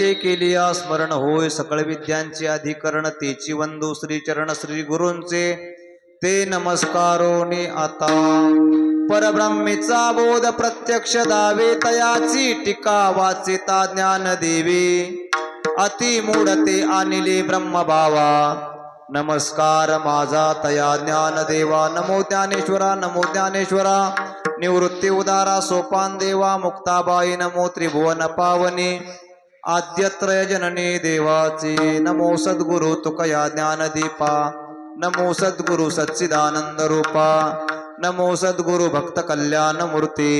तेचे केलिया स्मरण होय सकळ विद्यांचे अधिकरण तेची वंदू श्री चरण श्री गुरूंचे ते नमस्कारोनी आता परब्रह्मेचा बोध प्रत्यक्ष दावे तयाची टीका वाचिता ज्ञान देवे अति मूढते आणिले ब्रह्मभावा नमस्कार माझा तया ज्ञान देवा नमो ज्ञानेश्वरा नमो ज्ञानेश्वरा निवृत्ती उदारा सोपान देवा मुक्ताबाई नमो त्रिभुवन पावनी आद्यत्रय जननी देवाचे नमो सद्गुरु तुकया ज्ञानदीपा नमो सद्गुरु सच्चिदानंद रूपा नमो सद्गुरु भक्त कल्याण मूर्ती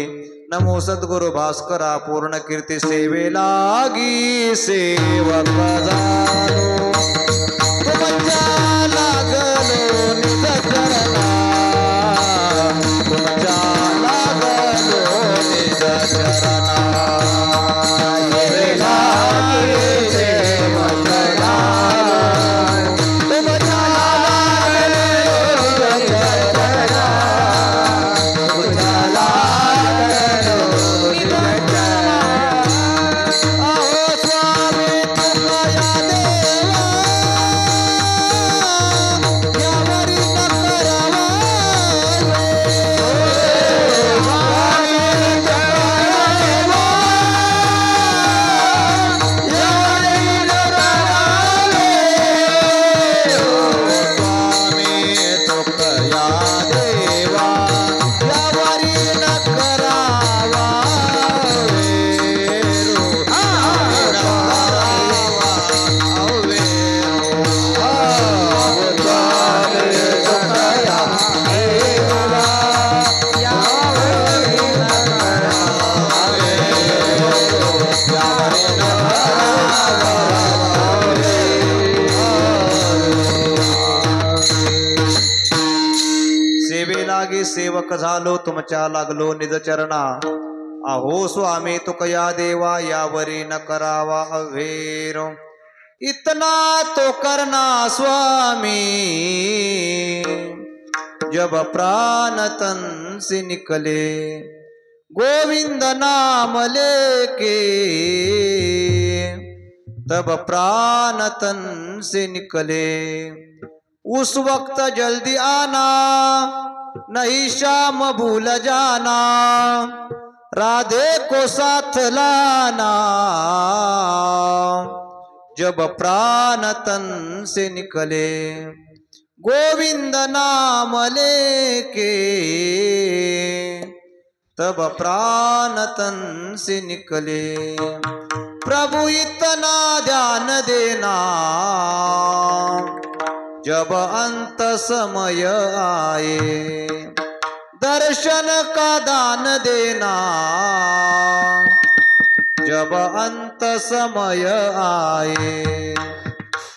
नमो सद्गुरु भास्करा पूर्ण कीर्ती सेवे लागी सेवक झालो तुमच्या लागलो निज चरणा तुमच्या लागलो निज चरणा सेवक झालो तुमच्या लागलो निज चरणा अहो स्वामी तुकया देवा यावरी न करावा अवेर इतना तो करना स्वामी जब प्राण तन से निकले गोविंद नाम लेके तब प्राण तन से निकले उस वक्त जल्दी आना नहीं शाम भूल जाना राधे को साथ लाना जब प्राण तन से निकले गोविंद नाम लेके तब प्राण तन से निकले प्रभु इतना ध्यान देना जब अंत समय आए दर्शन का दान देना जब अंत समय आए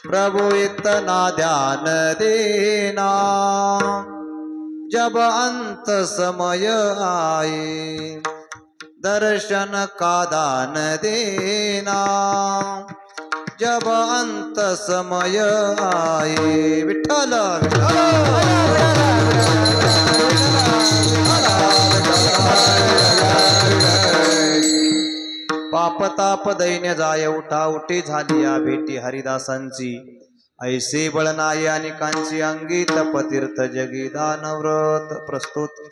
प्रभु इतना ध्यान देना जब अंत समय आए दर्शन का दान देना जब अंत समय आए विठ्ठल पाप ताप दैन्य जाय उठा उठी झाली या भेटी हरिदासांची ऐसे बळनाये अनेकांची अंगी तपतीर्थ जगी दानव्रत प्रस्तुत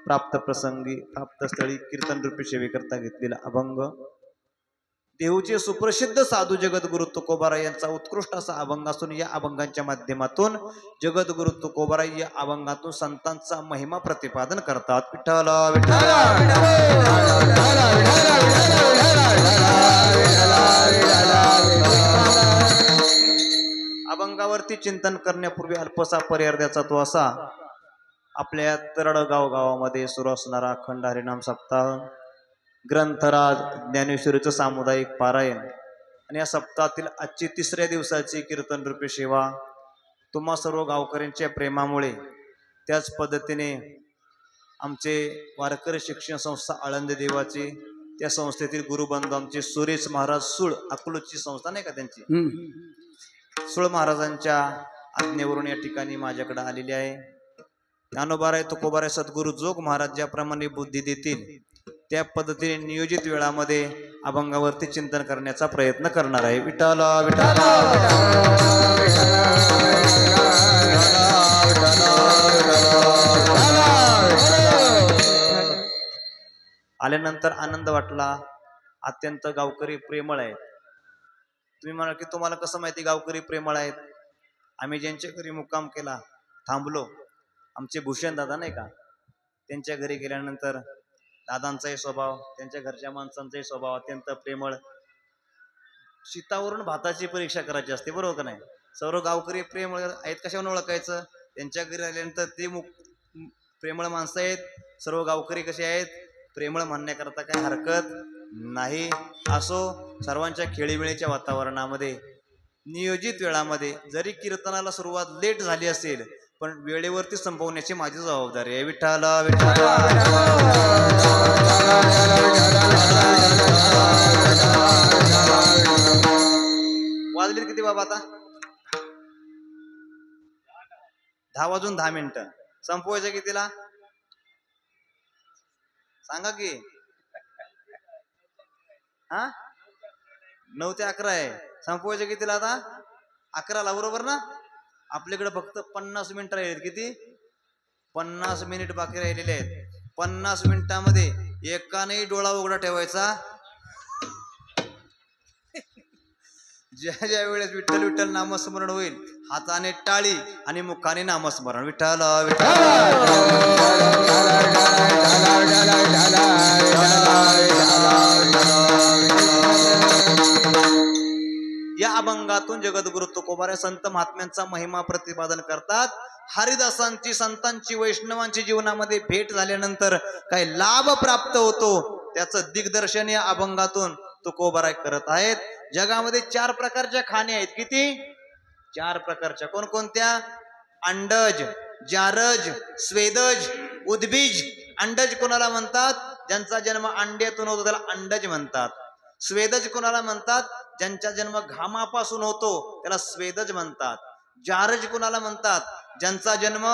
प्राप्त प्रसंगी प्राप्त स्थळी कीर्तन रूपी सेवेकरता घेतलेला अभंग देऊचे सुप्रसिद्ध साधू जगद्गुरु तुकोबाराय यांचा उत्कृष्ट असा अभंग असून या अभंगांच्या माध्यमातून जगद्गुरु तुकोबाराय या अभंगातून संतांचा महिमा प्रतिपादन करतात विठ्ठल अभंगावरती चिंतन करण्यापूर्वी अल्पसा पर्याय द्यायचा तो असा आपल्या तरडगाव गावामध्ये सुरू असणारा अखंड हरिनाम सप्ताह ग्रंथराज ज्ञानेश्वरीचं सामुदायिक पारायण आणि या सप्ताहातील आजची तिसऱ्या दिवसाची कीर्तन रूपी सेवा तुम्हा सर्व गावकऱ्यांच्या प्रेमामुळे त्याच पद्धतीने आमचे वारकरी शिक्षण संस्था आळंदी देवाची त्या संस्थेतील गुरुबंधू आमचे सुरेश महाराज सुळ अकलूजची संस्था नाही का त्यांची सुळ महाराजांच्या आज्ञेवरून या ठिकाणी माझ्याकडे आलेली आहे ज्ञानोबाराय तुकोबाराय सद्गुरु जोग महाराज ज्याप्रमाणे बुद्धी देतील त्या पद्धतीने नियोजित वेळामध्ये अभंगावरती चिंतन करण्याचा प्रयत्न करणार आहे. विठ्ठल विठ्ठल आल्यानंतर आनंद वाटला. अत्यंत गावकरी प्रेमळ आहेत. तुम्ही म्हणा की तुम्हाला कसं माहिती गावकरी प्रेमळ आहेत? आम्ही ज्यांच्या घरी मुक्काम केला, थांबलो, आमचे भूषण दादा नाही का, त्यांच्या घरी गेल्यानंतर दादांचाही स्वभाव, त्यांच्या घरच्या माणसांचाही स्वभाव अत्यंत प्रेमळ. शीतावरून भाताची परीक्षा करायची असते, बरोबर का नाही? सर्व गावकरी प्रेमळ आहेत. कशावर ओळखायचं? त्यांच्या घरी आल्यानंतर ते प्रेमळ माणसं आहेत. सर्व गावकरी कसे आहेत? प्रेमळ म्हणण्याकरता काही हरकत नाही. असो, सर्वांच्या खेळीमेळीच्या वातावरणामध्ये नियोजित वेळामध्ये जरी कीर्तनाला सुरुवात लेट झाली असेल पण वेळेवरती संपवण्याची माझी जबाबदारी आहे. विठ्ठल विठ्ठल वाजले किती बाबा? आता 10:10 संपवायचं कितीला सांगा की? 9 ते 11 आहे. संपवायचं कितीला? आता 11ला, बरोबर ना? आपल्याकडे फक्त 50 मिनिटं राहिले. किती? 50 मिनिट बाकी राहिलेले आहेत. 50 मिनिटांमध्ये एकानेही डोळा उघडा ठेवायचा. ज्या ज्या वेळेस विठ्ठल विठ्ठल नामस्मरण होईल हाताने टाळी आणि मुखाने नामस्मरण. विठ्ठल विठ्ठल या अभंगातून जगद्गुरु तुकोबाराय संत महात्म्यांचा महिमा प्रतिपादन करतात. हरिदासांची, संतांची, वैष्णवांची जीवनामध्ये भेट झाल्यानंतर काही लाभ प्राप्त होतो त्याचं दिग्दर्शन या अभंगातून तुकोबाराय करत आहेत. जगामध्ये 4 प्रकारच्या खाणी आहेत. किती? 4 प्रकारच्या. कोणकोणत्या? अंडज, जारज, स्वेदज, उद्बीज. अंडज कोणाला म्हणतात? ज्यांचा जन्म अंड्यातून होतो त्याला अंडज म्हणतात. स्वेदज कोणाला म्हणतात? ज्यांचा जन्म घामापासून होतो त्याला स्वेदज म्हणतात. जारज कोणाला म्हणतात? ज्यांचा जन्म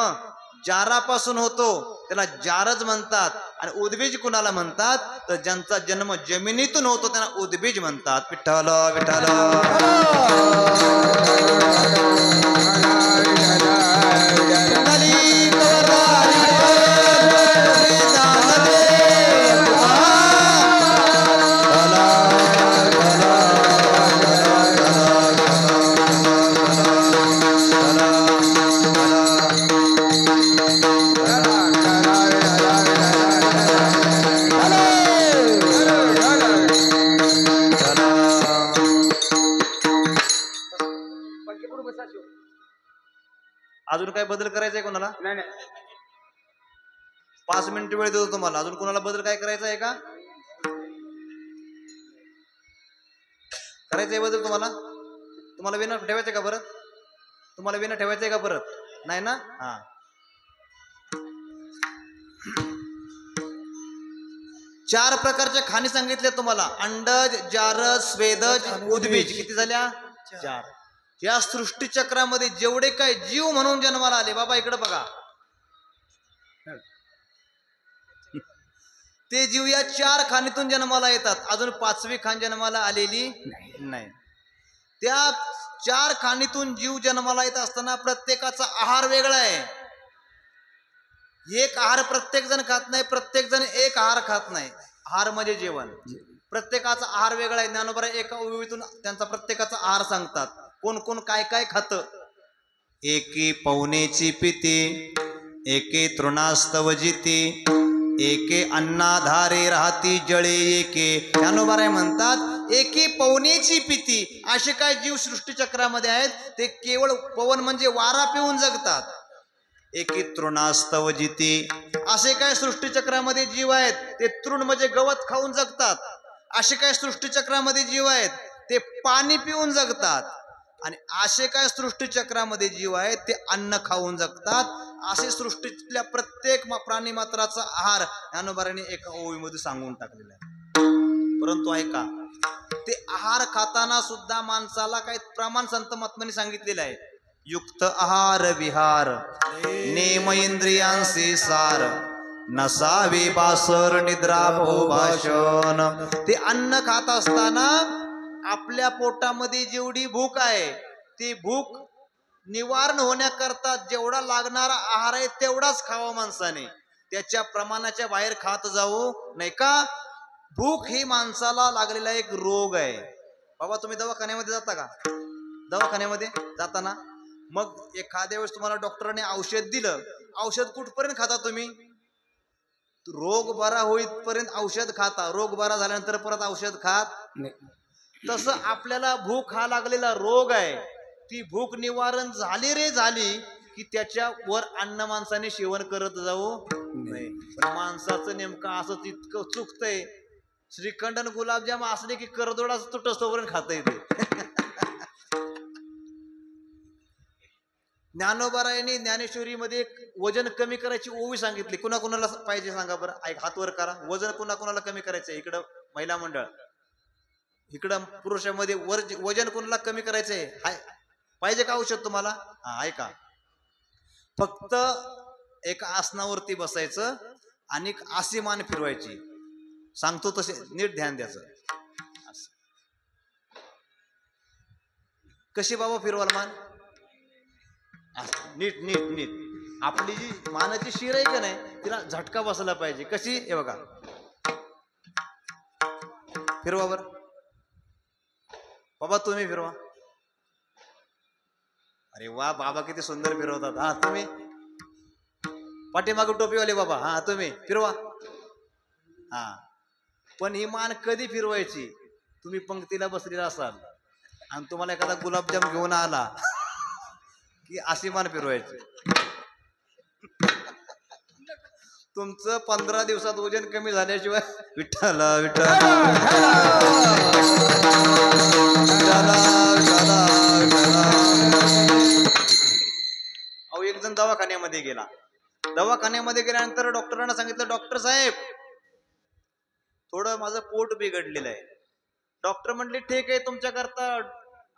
जारापासून होतो त्याला जारज म्हणतात. आणि उद्बीज कुणाला म्हणतात? तर ज्यांचा जन्म जमिनीतून होतो त्यांना उद्बीज म्हणतात. विठ्ठल विठ्ठल अजून काय बदल करायचा आहे कोणाला? नाही. 5 मिनिट वेळ देतो तुम्हाला. अजून कोणाला बदल काय करायचा आहे का? करायचं आहे बदल तुम्हाला? तुम्हाला विना ठेवायचंय का परत? तुम्हाला विना ठेवायचंय का परत? नाही ना? हा. 4 प्रकारच्या खाणी सांगितल्या तुम्हाला. अंडज, जारज, स्वेदज, उद्बीज. किती झाल्या? 4. या सृष्टी चक्रामध्ये जेवढे काय जीव म्हणून जन्माला आले, बाबा इकडे बघा, ते जीव या 4 खाणीतून जन्माला येतात. अजून 5वी खाण जन्माला आलेली नाही. त्या 4 खाणीतून जीव जन्माला येत असताना प्रत्येकाचा आहार वेगळा आहे. एक आहार प्रत्येक जण खात नाही, प्रत्येक जण एक आहार खात नाही. आहार म्हणजे जेवण. प्रत्येकाचा आहार वेगळा आहे. ज्ञानोबा एका ओळीतून त्यांचा प्रत्येकाचा आहार सांगतात. कोण कोण काय काय खात. एके पवनेची पिती, एके तृणास्तव जिती, एके अन्नाधारे राहती जळे एके. ज्ञानोबा म्हणतात एके पवनेची पिती. असे काय जीव सृष्टी चक्रामध्ये आहेत ते केवळ पवन म्हणजे वारा पिऊन जगतात. एके तृणास्तव जिती. असे काय सृष्टी चक्रामध्ये जीव आहेत ते तृण म्हणजे गवत खाऊन जगतात. असे काय सृष्टी चक्रामध्ये जीव आहेत ते पाणी पिऊन जगतात. आणि असे काय सृष्टी चक्रामध्ये जीव आहेत ते अन्न खाऊन जगतात. असे सृष्टीतल्या प्रत्येक प्राणी मात्राचा आहार ज्ञानोबारांनी एका ओळीमध्ये सांगून टाकलेला आहे. परंतु ऐका, ते आहार खाताना सुद्धा माणसाला काही प्रमाण संत महात्म्यांनी सांगितलेलं आहे. युक्त आहार विहार नेम इंद्रियांचे सार, नसावी बासर निद्रा बहुभाषण. ते अन्न खात असताना आपल्या पोटामध्ये जेवढी भूक आहे ती भूक निवारण होण्याकरता जेवढा लागणारा आहार आहे तेवढाच खावा माणसाने, त्याच्या प्रमाणाच्या बाहेर खात जाऊ नाही का. भूक ही माणसाला लागलेला एक रोग आहे. बाबा तुम्ही दवाखान्यामध्ये जाता का? दवाखान्यामध्ये जाताना मग एखाद्या वेळेस तुम्हाला डॉक्टरांनी औषध दिलं, औषध कुठपर्यंत खाता तुम्ही? रोग बरा होईपर्यंत औषध खाता, रोग बरा झाल्यानंतर परत औषध खात नाही. तसं आपल्याला भूक हा लागलेला रोग आहे. ती भूक निवारण झाली रे झाली की त्याच्या वर अन्न माणसाने सेवन करत जाऊ नाही. पण माणसाचं नेमकं असं इतकं चुकतंय, श्रीखंड आणि गुलाबजाम असले की करदोडाच तुटस्तोपर्यंत खाता येते. ज्ञानोबारायांनी ज्ञानेश्वरीमध्ये एक वजन कमी करायची ओवी सांगितली. कुणाकुणाला पाहिजे सांगा बरं, ऐक हात वर करा. वजन कुणाकुणाला कमी करायचंय? इकडं महिला मंडळ, इकडं पुरुषामध्ये वजन कुणाला कमी करायचंय? पाहिजे का औषध तुम्हाला? हा ऐका, फक्त एका आसनावरती बसायचं आणि अशी मान फिरवायची. सांगतो तसे नीट ध्यान द्यायचं. कशी बाबा फिरवाल मान? नीट नीट नीट. आपली जी मानाची शिर आहे का नाही तिला झटका बसला पाहिजे. कशी? हे बघा, फिरवा बर बाबा, तुम्ही फिरवा. अरे वा बाबा, किती सुंदर फिरवतात. हा तुम्ही पाठीमागे टोपीवाले बाबा, हा तुम्ही फिरवा. हा, पण ही मान कधी फिरवायची? तुम्ही पंक्तीला बसलेला असाल आणि तुम्हाला एखादा गुलाबजाम घेऊन आला की अशी मान फिरवायची. तुमचं 15 दिवसात वजन कमी झाल्याशिवाय विठ्ठल विठ्ठल. अहो, एक जण दवाखान्यामध्ये गेला. दवाखान्यामध्ये गेल्यानंतर डॉक्टरांना सांगितलं, डॉक्टर साहेब थोडं माझं पोट बिघडलेलं आहे. डॉक्टर म्हटले ठीक आहे, तुमच्याकरता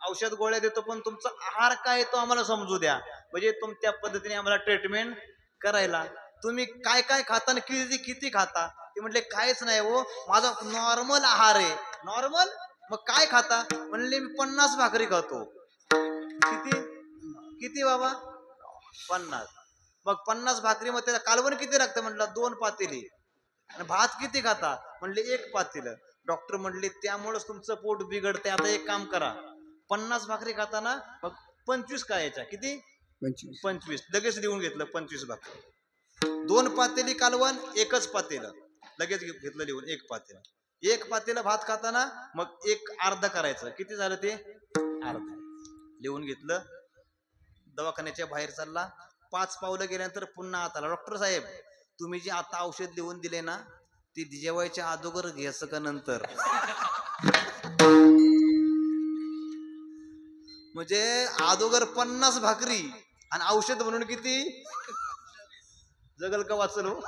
औषध गोळ्या देतो, पण तुमचा आहार काय तो आम्हाला समजू द्या, म्हणजे त्या पद्धतीने आम्हाला ट्रीटमेंट करायला. तुम्ही काय काय खाता आणि किती किती खाता? ते म्हटले काहीच नाही हो, माझा नॉर्मल आहार आहे. नॉर्मल? मग काय खाता? म्हणले मी 50 भाकरी खातो. किती किती बाबा? 50. मग 50 भाकरी मग त्याला कालवण किती लागतं? म्हटलं 2 पातेली. आणि भात किती खाता? म्हणले 1 पातेलं. डॉक्टर म्हणले त्यामुळेच तुमचं पोट बिघडते. आता एक काम करा, 50 भाकरी खाताना मग 25 खायच्या. किती? 25. लगेच लिहून घेतलं 25 भाकरी. 2 पातेली कालवण, 1च पातेलं. लगेच घेतलं लिहून 1 पातेलं. 1 पातेलं भात खाताना मग 1 अर्ध करायचं. किती झालं ते? अर्ध. लिहून घेतलं. दवाखान्याच्या बाहेर चालला. 5 पावलं गेल्यानंतर पुन्हा आत आला. डॉक्टर साहेब तुम्ही जे आता औषध लिहून दिले ना ते जेवायच्या अगोदर घ्यायचं का नंतर? म्हणजे अगोदर 50 भाकरी आणि औषध म्हणून किती? जगल का वाचल हो?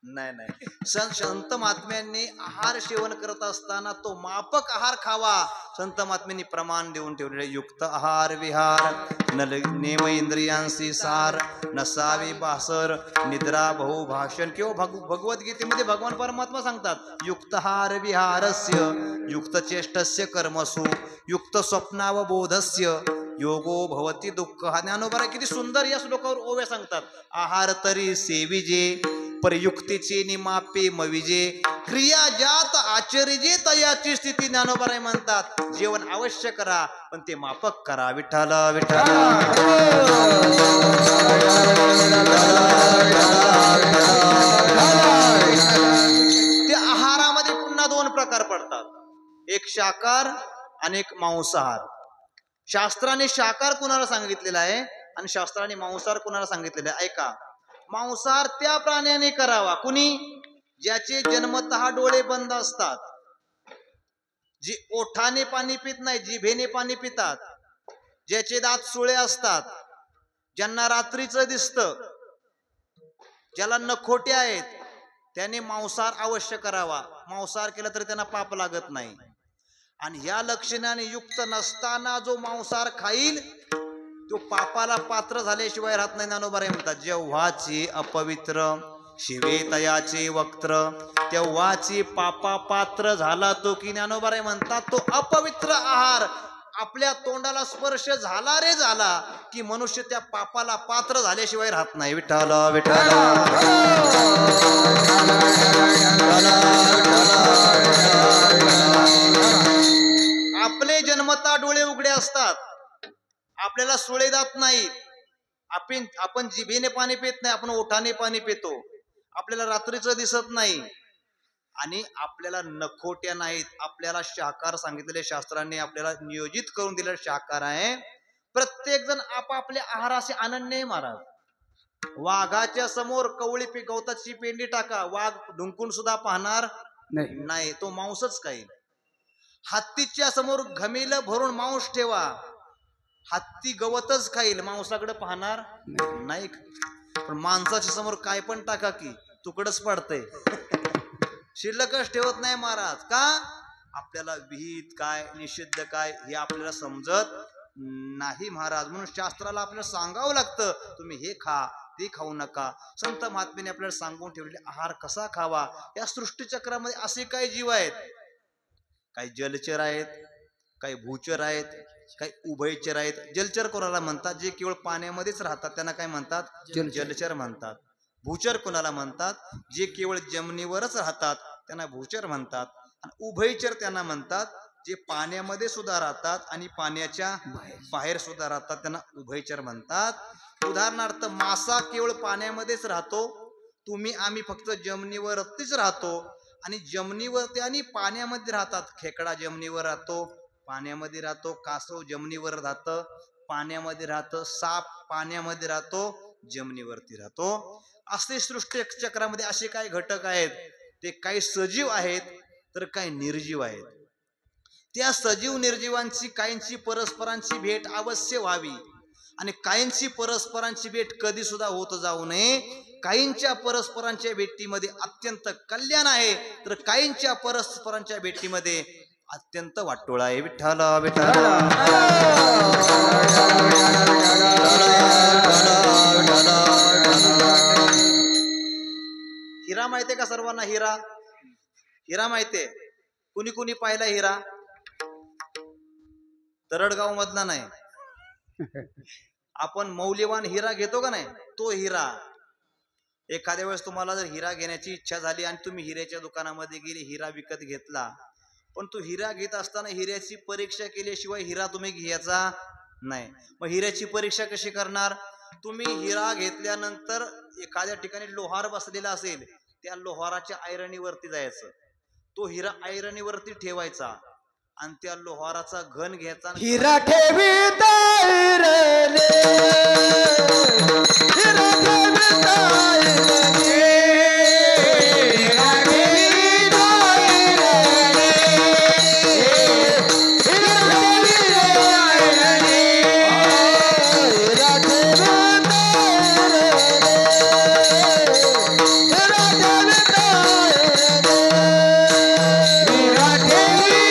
नाही नाही. संत महात्म्यांनी आहार सेवन करत असताना तो मापक आहार खावा. संत महात्म्यांनी प्रमाण देऊन ठेवलेले. युक्त आहार विहार नेम इंद्रियांशी सार, नसावी बासर निद्रा बहुभाषण. किंवा भगवद्गीतेमध्ये भगवान परमात्मा सांगतात, युक्त आहार विहारस्य युक्त चेष्टस्य कर्मसु युक्त स्वप्नावबोधस्य योगो भवती दुःख. हा ज्ञानोबा किती सुंदर या श्लोकावर ओव्या सांगतात. आहार तरी सेविजे परयुक्तीचे निमापे मविजे, क्रिया ज्यात आचरिजे तयाची स्थिती. ज्ञानोबा म्हणतात जेवण अवश्य करा पण ते मापक करा. विठ्ठल विठ्ठल. त्या आहारामध्ये पुन्हा 2 प्रकार पडतात, एक शाकाहार आणि एक मांसाहार. शास्त्राने शाकाहार कुणाला सांगितलेला आहे आणि शास्त्राने मांसाहार कुणाला सांगितलेलं आहे? ऐका, मांसाहार त्या प्राण्याने करावा कुणी? ज्याचे जन्मतः डोळे बंद असतात, जी ओठाने पाणी पित नाही, जिभेने पाणी पितात, ज्याचे दात सुळे असतात, ज्यांना रात्रीचं दिसतं, ज्याला नखोटे आहेत, त्याने मांसाहार अवश्य करावा. मांसाहार केला तर त्यांना पाप लागत नाही. आणि या लक्षणाने युक्त नसताना जो मांसाहार खाईल तो पापाला पात्र झाल्याशिवाय राहत नाही. ज्ञानोबा म्हणतात जेव्हाची अपवित्र शिवे तयाचे वक्त्र तेव्हाची पापा पात्र झाला तो की ज्ञानोबाराय म्हणतात तो अपवित्र आहार आपल्या तोंडाला स्पर्श झाला रे झाला की मनुष्य त्या पापाला पात्र झाल्याशिवाय राहत नाही. विठ्ठल विठ्ठल आपले जन्मता डोळे उघडे असतात, आपल्याला सुळे जात नाहीत, आपण जिभेने पाणी पित नाही, आपण ओठाने पाणी पितो, आपल्याला रात्रीचं दिसत नाही आणि आपल्याला नखोट्या नाहीत. आपल्याला शाकाहार सांगितलेले शास्त्रांनी आपल्याला नियोजित करून दिलेला शाकाहार आहे. प्रत्येक जण आपापल्या आहाराशी अनन्य महाराज. वाघाच्या समोर कवळी गवताची पेंडी टाका, वाघ ढुंकून सुद्धा पाहणार नाही, तो मांसच खाईल. हत्तीच्या समोर घमेल भरून मांस ठेवा, हत्ती गवतच खाईल, मांसाकडे पाहणार नाही. पण माणसाच्या समोर काय पण टाका की तुकडच पडतंय, शिल्लकच ठेवत नाही महाराज. का? आपल्याला विहित काय निषिद्ध काय हे आपल्याला समजत नाही महाराज. म्हणून शास्त्राला आपल्याला सांगावं लागतं तुम्ही हे खा ते खाऊ नका. संत महात्म्याने आपल्याला सांगून ठेवलेले आहार कसा खावा. या सृष्टीचक्रामध्ये असे काही जीव आहेत, काही जलचर आहेत, काही भूचर आहेत, काही उभयचर आहेत. जलचर कोणाला म्हणतात? जे केवळ पाण्यामध्येच राहतात त्यांना काय म्हणतात? जलचर म्हणतात. भूचर कोणाला म्हणतात? जे केवळ जमिनीवरच राहतात त्यांना भूचर म्हणतात. आणि उभयचर त्यांना म्हणतात जे पाण्यामध्ये सुद्धा राहतात आणि पाण्याच्या बाहेर सुद्धा राहतात, त्यांना उभयचर म्हणतात. उदाहरणार्थ मासा केवळ पाण्यामध्येच राहतो, तुम्ही आम्ही फक्त जमिनीवरतीच राहतो आणि जमिनीवरती आणि पाण्यामध्ये राहतात. खेकडा जमिनीवर राहतो, पाण्यामध्ये राहतो. कासव जमिनीवर राहतं, पाण्यामध्ये राहतं. साप पाण्यामध्ये राहतो, जमिनीवरती राहतो. असे सृष्टी चक्रामध्ये असे काही घटक आहेत, ते काही सजीव आहेत तर काही निर्जीव आहेत. त्या सजीव निर्जीवांची काहींची परस्परांची भेट अवश्य व्हावी आणि काहींची परस्परांची भेट कधी सुद्धा होत जाऊ नये. काहींच्या परस्परांच्या भेटीमध्ये अत्यंत कल्याण आहे तर काहींच्या परस्परांच्या भेटीमध्ये अत्यंत वाटोळा आहे. विठ्ठल विठ्ठल हिरा माहितीये का सर्वांना? हिरा हिरा माहितीये? कुणी कुणी पाहिला हिरा? तरडगाव मधला नाही, आपण मौल्यवान हिरा घेतो का नाही, तो हिरा. एखाद्या वेळेस तुम्हाला जर हिरा घेण्याची इच्छा झाली आणि तुम्ही हिऱ्याच्या दुकानामध्ये गेले, हिरा विकत घेतला, पण तो हिरा घेत असताना हिऱ्याची परीक्षा केल्याशिवाय हिरा तुम्ही घ्यायचा नाही. मग हिऱ्याची परीक्षा कशी करणार? तुम्ही हिरा घेतल्यानंतर एखाद्या ठिकाणी लोहार बसलेला असेल, त्या लोहाराच्या ऐरणीवरती जायचं, तो हिरा ऐरणीवरती ठेवायचा आणि त्या लोहाराचा घन घ्यायचा. हिरा ठेवीत ऐरणे, हिरा ठेवीत ऐरणे, हिरा ठेवीत ऐरणे, हिरा ठेवीत ऐरणे, हिरा ठेवीत ऐरणे, हिरा ठेवीत ऐरणे, हिरा ठेवीत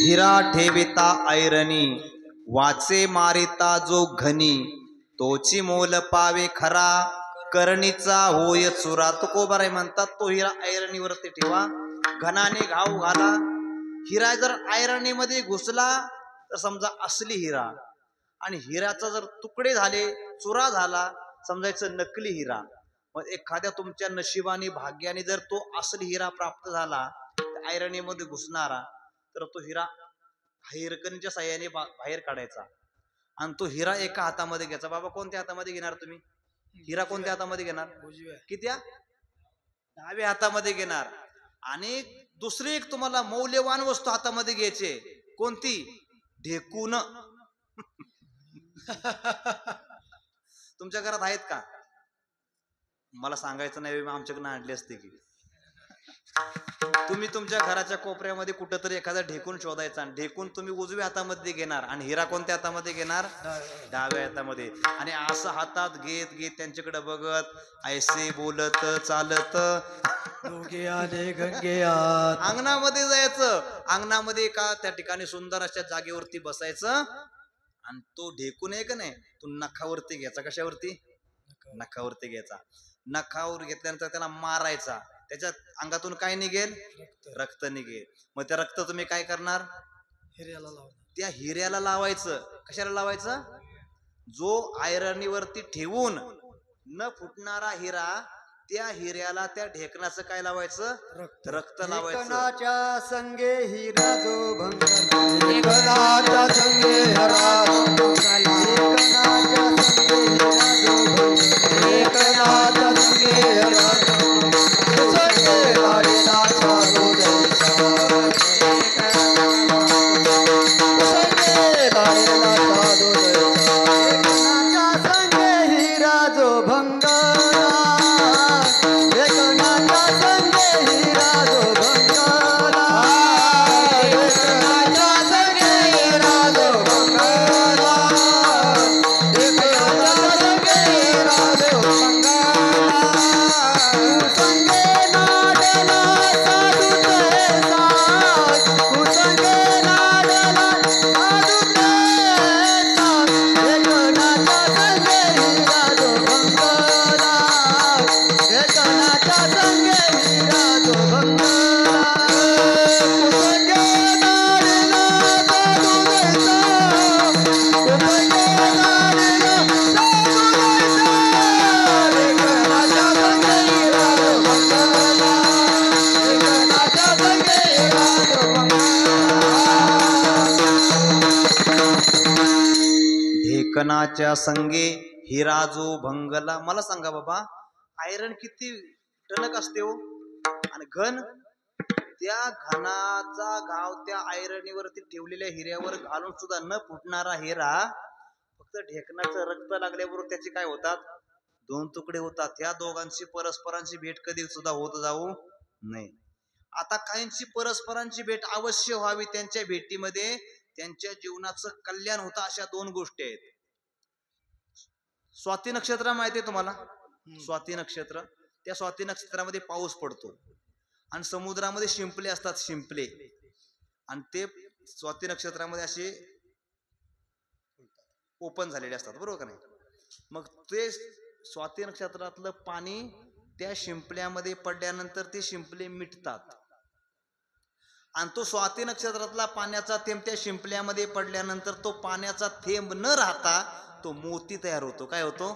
हिरा ठेविता ऐरणी, वाचे मारिता जो घनी, तोची मोल पावे खरा. करणीचा होय चुरा तुकोबाराय म्हणतात. तो हिरा ऐरणीवरती ठेवा, घनाने घाव घाला. हिरा जर ऐरणीमध्ये घुसला तर समजा असली हिरा, आणि हिऱ्याचा जर तुकडे झाले, चुरा झाला, समजायचं नकली हिरा. मग एखाद्या तुमच्या नशिबाने भाग्याने जर तो असली हिरा प्राप्त झाला, ऐरणीमध्ये घुसणारा, तर तो हिरा हिरकणीच्या साह्याने बाहेर काढायचा आणि तो हिरा एका हातामध्ये घ्यायचा. बाबा कोणत्या हातामध्ये घेणार तुम्ही? हिरा कोणत्या हातामध्ये घेणार? कित्या? डाव्या हातामध्ये घेणार. आणि दुसरी एक तुम्हाला मौल्यवान वस्तू हातामध्ये घ्यायची. कोणती? ढेकून. तुमच्या घरात आहेत का? मला सांगायचं नाही, आमच्याकडनं आणली असते की. तुम्ही तुमच्या घराच्या कोपऱ्यामध्ये कुठंतरी एखादा ढेकून शोधायचा, आणि ढेकून तुम्ही उजव्या हातामध्ये घेणार आणि हिरा कोणत्या हातामध्ये घेणार? डाव्या हातामध्ये. आणि असं हातात घेत घेत त्यांच्याकडे बघत, ऐसे बोलत चालत अंगणामध्ये जायचं. अंगणामध्ये एका त्या ठिकाणी सुंदर अशा जागेवरती बसायचं, आणि तो ढेकून आहे का नाही, तो नखावरती घ्यायचा. कशावरती? नखावरती घ्यायचा. नखावर घेतल्यानंतर त्याला मारायचा. त्याच्या अंगातून काय निघेल? रक्त निघेल. मग त्या रक्त तुम्ही काय करणार? त्या हिऱ्याला लावायचं. कशाला लावायचं? जो ऐरणीवरती ठेवून न फुटणारा हिरा, त्या हिऱ्याला त्या ढेकणाचं काय लावायचं? रक्त लावायचं. ढेकणाच्या संगे हिरा जो भंगला, ढेकणाच्या संगे हिरा जो भंगला, ढेकणाच्या संगे हिरा जो भंगला, ढेकणाच्या संगे हिरा जो भंगला, संगे लाडेलाचा रोजायचा, संगे लाडेलाचा रोजायचा, ढेकणाच्या संगे हिरा जो भंगला, ढेकणाच्या संगे हिरा जो भंगला. मला सांगा बाबा, आयरन किती टणक असते हो, आणि घन. त्या घनाचा घाव त्या आयरणीवरती ठेवलेल्या हिऱ्यावर घालून सुद्धा न फुटणारा हिरा, फक्त ढेकणाचं रक्त लागल्याबरोबर त्याचे काय होतात? दोन तुकडे होतात. त्या दोघांची परस्परांची भेट कधी सुद्धा होत जाऊ नये. आता काहींची परस्परांची भेट अवश्य व्हावी. त्यांच्या भेटीमध्ये त्यांच्या जीवनाचं कल्याण होतं. अशा दोन गोष्टी आहेत. स्वाती नक्षत्र माहिती आहे तुम्हाला? स्वाती नक्षत्र. त्या स्वाती नक्षत्रामध्ये पाऊस पडतो आणि समुद्रामध्ये शिंपले असतात, शिंपले. आणि ते स्वाती नक्षत्रामध्ये असे ओपन झालेले असतात, बरोबर का नाही? मग ते स्वाती नक्षत्रातलं पाणी त्या शिंपल्यामध्ये पडल्यानंतर ते शिंपले मिटतात, आणि तो स्वाती नक्षत्रातला पाण्याचा थेंब त्या शिंपल्यामध्ये पडल्यानंतर तो पाण्याचा थेंब न राहता तो मोती तयार होतो. काय होतो?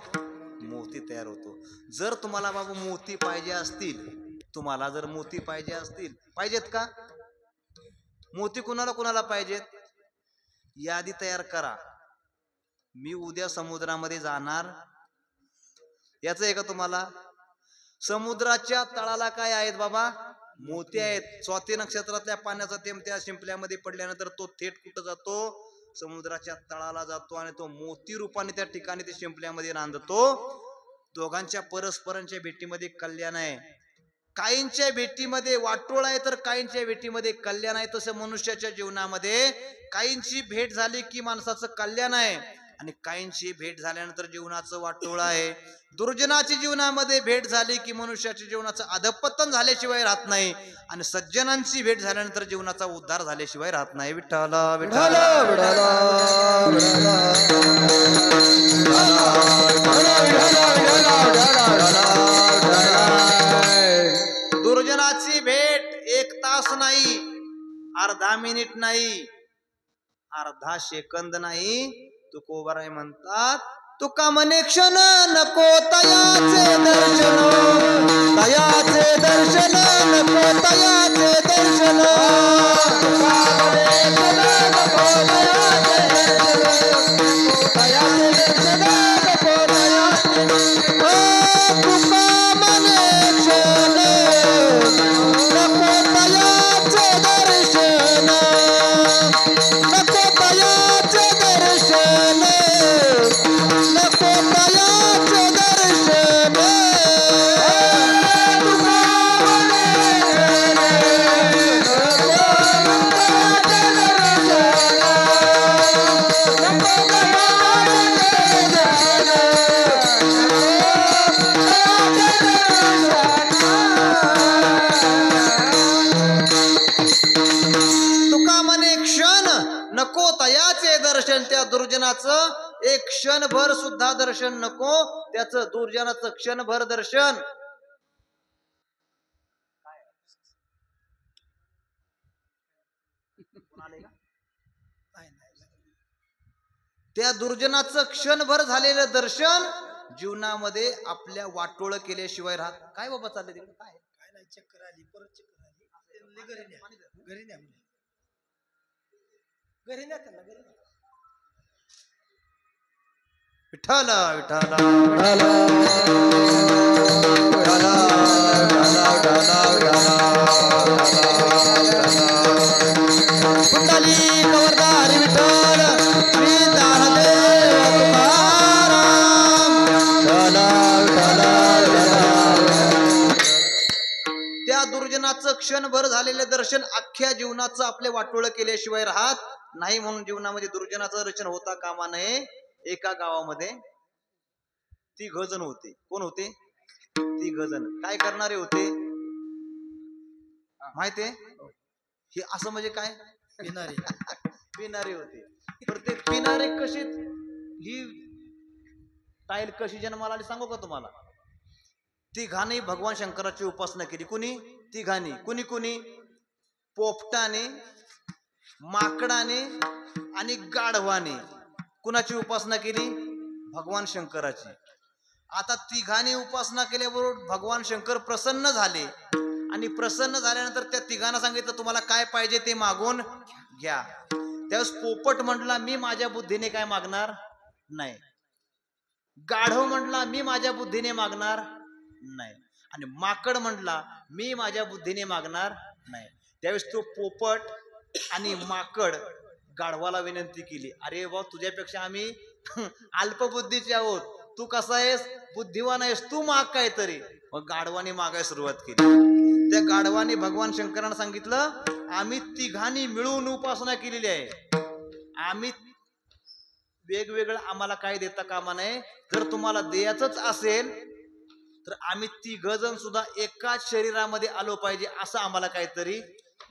मोती तयार होतो. जर तुम्हाला बाबा मोती पाहिजे असतील, तुम्हाला जर मोती पाहिजे असतील, पाहिजेत का? मोती कुणाला कुणाला पाहिजेत? यादी तयार करा. मी उद्या समुद्रामध्ये जाणार, याच आहे का तुम्हाला? समुद्राच्या तळाला काय आहेत बाबा? मोती आहेत. स्वाती नक्षत्रातल्या पाण्याचा थेंब त्या शिंपल्यामध्ये पडल्यानंतर तो थेट कुठं जातो? समुद्राच्या तळाला जातो, आणि तो मोती रूपाने त्या ठिकाणी ते शिंपल्यामध्ये नांदतो. दोघांच्या परस्परांच्या भेटीमध्ये कल्याण आहे. काहींच्या भेटीमध्ये वाटोळ आहे, तर काहींच्या भेटीमध्ये कल्याण आहे. तसं मनुष्याच्या जीवनामध्ये काहींची भेट झाली की माणसाचं कल्याण आहे, आणि काहींची भेट झाल्यानंतर जीवनाचं वाटोळ आहे. दुर्जनाची जीवनामध्ये भेट झाली की मनुष्याच्या जीवनाचं अधपतन झाल्याशिवाय राहत नाही, आणि सज्जनांची भेट झाल्यानंतर जीवनाचा उद्धार झाल्याशिवाय राहत नाही. विठ्ठला विठ्ठला दुर्जनाची भेट 1 तास नाही, अर्धा मिनिट नाही, अर्धा सेकंद नाही. तुकोबाराय म्हणतात, तुका म्हणे क्षण नको तयाचे दर्शन, तयाचे दर्शन नको तयाचे दर्शन, तुका म्हणे क्षण नको तयाचे दर्शन, तयाचे दर्शन नको तयाचे दर्शन, तुका म्हणे क्षण नको तयाचे दर्शन, नको तयाचे दर्शन, नको तयाचे दर्शन, तुका म्हणे क्षण नको तयाचे दर्शन. त्या दुर्जनाचं 1 क्षणभर सुद्धा दर्शन नको, त्याचं दुर्जनाचं क्षणभर दर्शन. त्या दुर्जनाचं क्षणभर झालेलं दर्शन जीवनामध्ये आपल्या वाटोळ केल्याशिवाय राहत. काय बाबा चाललंय तिकडे? काय काय नाही, चक्कर आली, परत चक्कर आली. घरी न्या, घरी न्या, घरी न्या त्यांना, घरी न्या. विठ्ठल विठ्ठल कुंडली कवरदार विठ्ठल श्री ज्ञानदेव तुकाराम. त्या दुर्जनाचं क्षणभर झालेलं दर्शन अख्ख्या जीवनाचं आपले वाटोळ केल्याशिवाय राहत नाही, म्हणून जीवनामध्ये दुर्जनाचं दर्शन होता कामा नये. एका गावामध्ये 3 जण होते. कोण होते? 3 जण. काय करणारे होते माहितीये? हे असं म्हणजे काय? पिणारे पिणारे होते. तर ते पिणारे कशी, ही टाईल कशी जन्माला आली सांगू का तुम्हाला? 3घांनी भगवान शंकराची उपासना केली. कुणी? 3घांनी. कुणी कुणी? पोपटाने, माकडाने आणि गाढवाने. कुणाची उपासना केली? भगवान शंकराची. आता 3घांनी उपासना केल्याबरोबर भगवान शंकर प्रसन्न झाले, आणि प्रसन्न झाल्यानंतर त्या 3घांना सांगितलं तुम्हाला काय पाहिजे ते मागून घ्या. त्यावेळेस पोपट म्हटला मी माझ्या बुद्धीने काय मागणार नाही, गाढव म्हटला मी माझ्या बुद्धीने मागणार नाही, आणि माकड म्हटला मी माझ्या बुद्धीने मागणार नाही. त्यावेळेस तो पोपट आणि माकड गाढवाला विनंती केली, अरे बा तुझ्यापेक्षा आम्ही अल्पबुद्धीचे आहोत, तू कसा आहेस? बुद्धिवान आहेस, तू माग काहीतरी. मग गाढवाने मागायला सुरुवात केली. त्या गाढवाने भगवान शंकरांना सांगितलं आम्ही 3घांनी मिळून उपासना केलेली आहे, आम्ही वेगवेगळं आम्हाला काय देता कामा नये. जर तुम्हाला द्यायचंच असेल तर आम्ही 3 जण सुद्धा एकाच शरीरामध्ये आलो पाहिजे, असं आम्हाला काहीतरी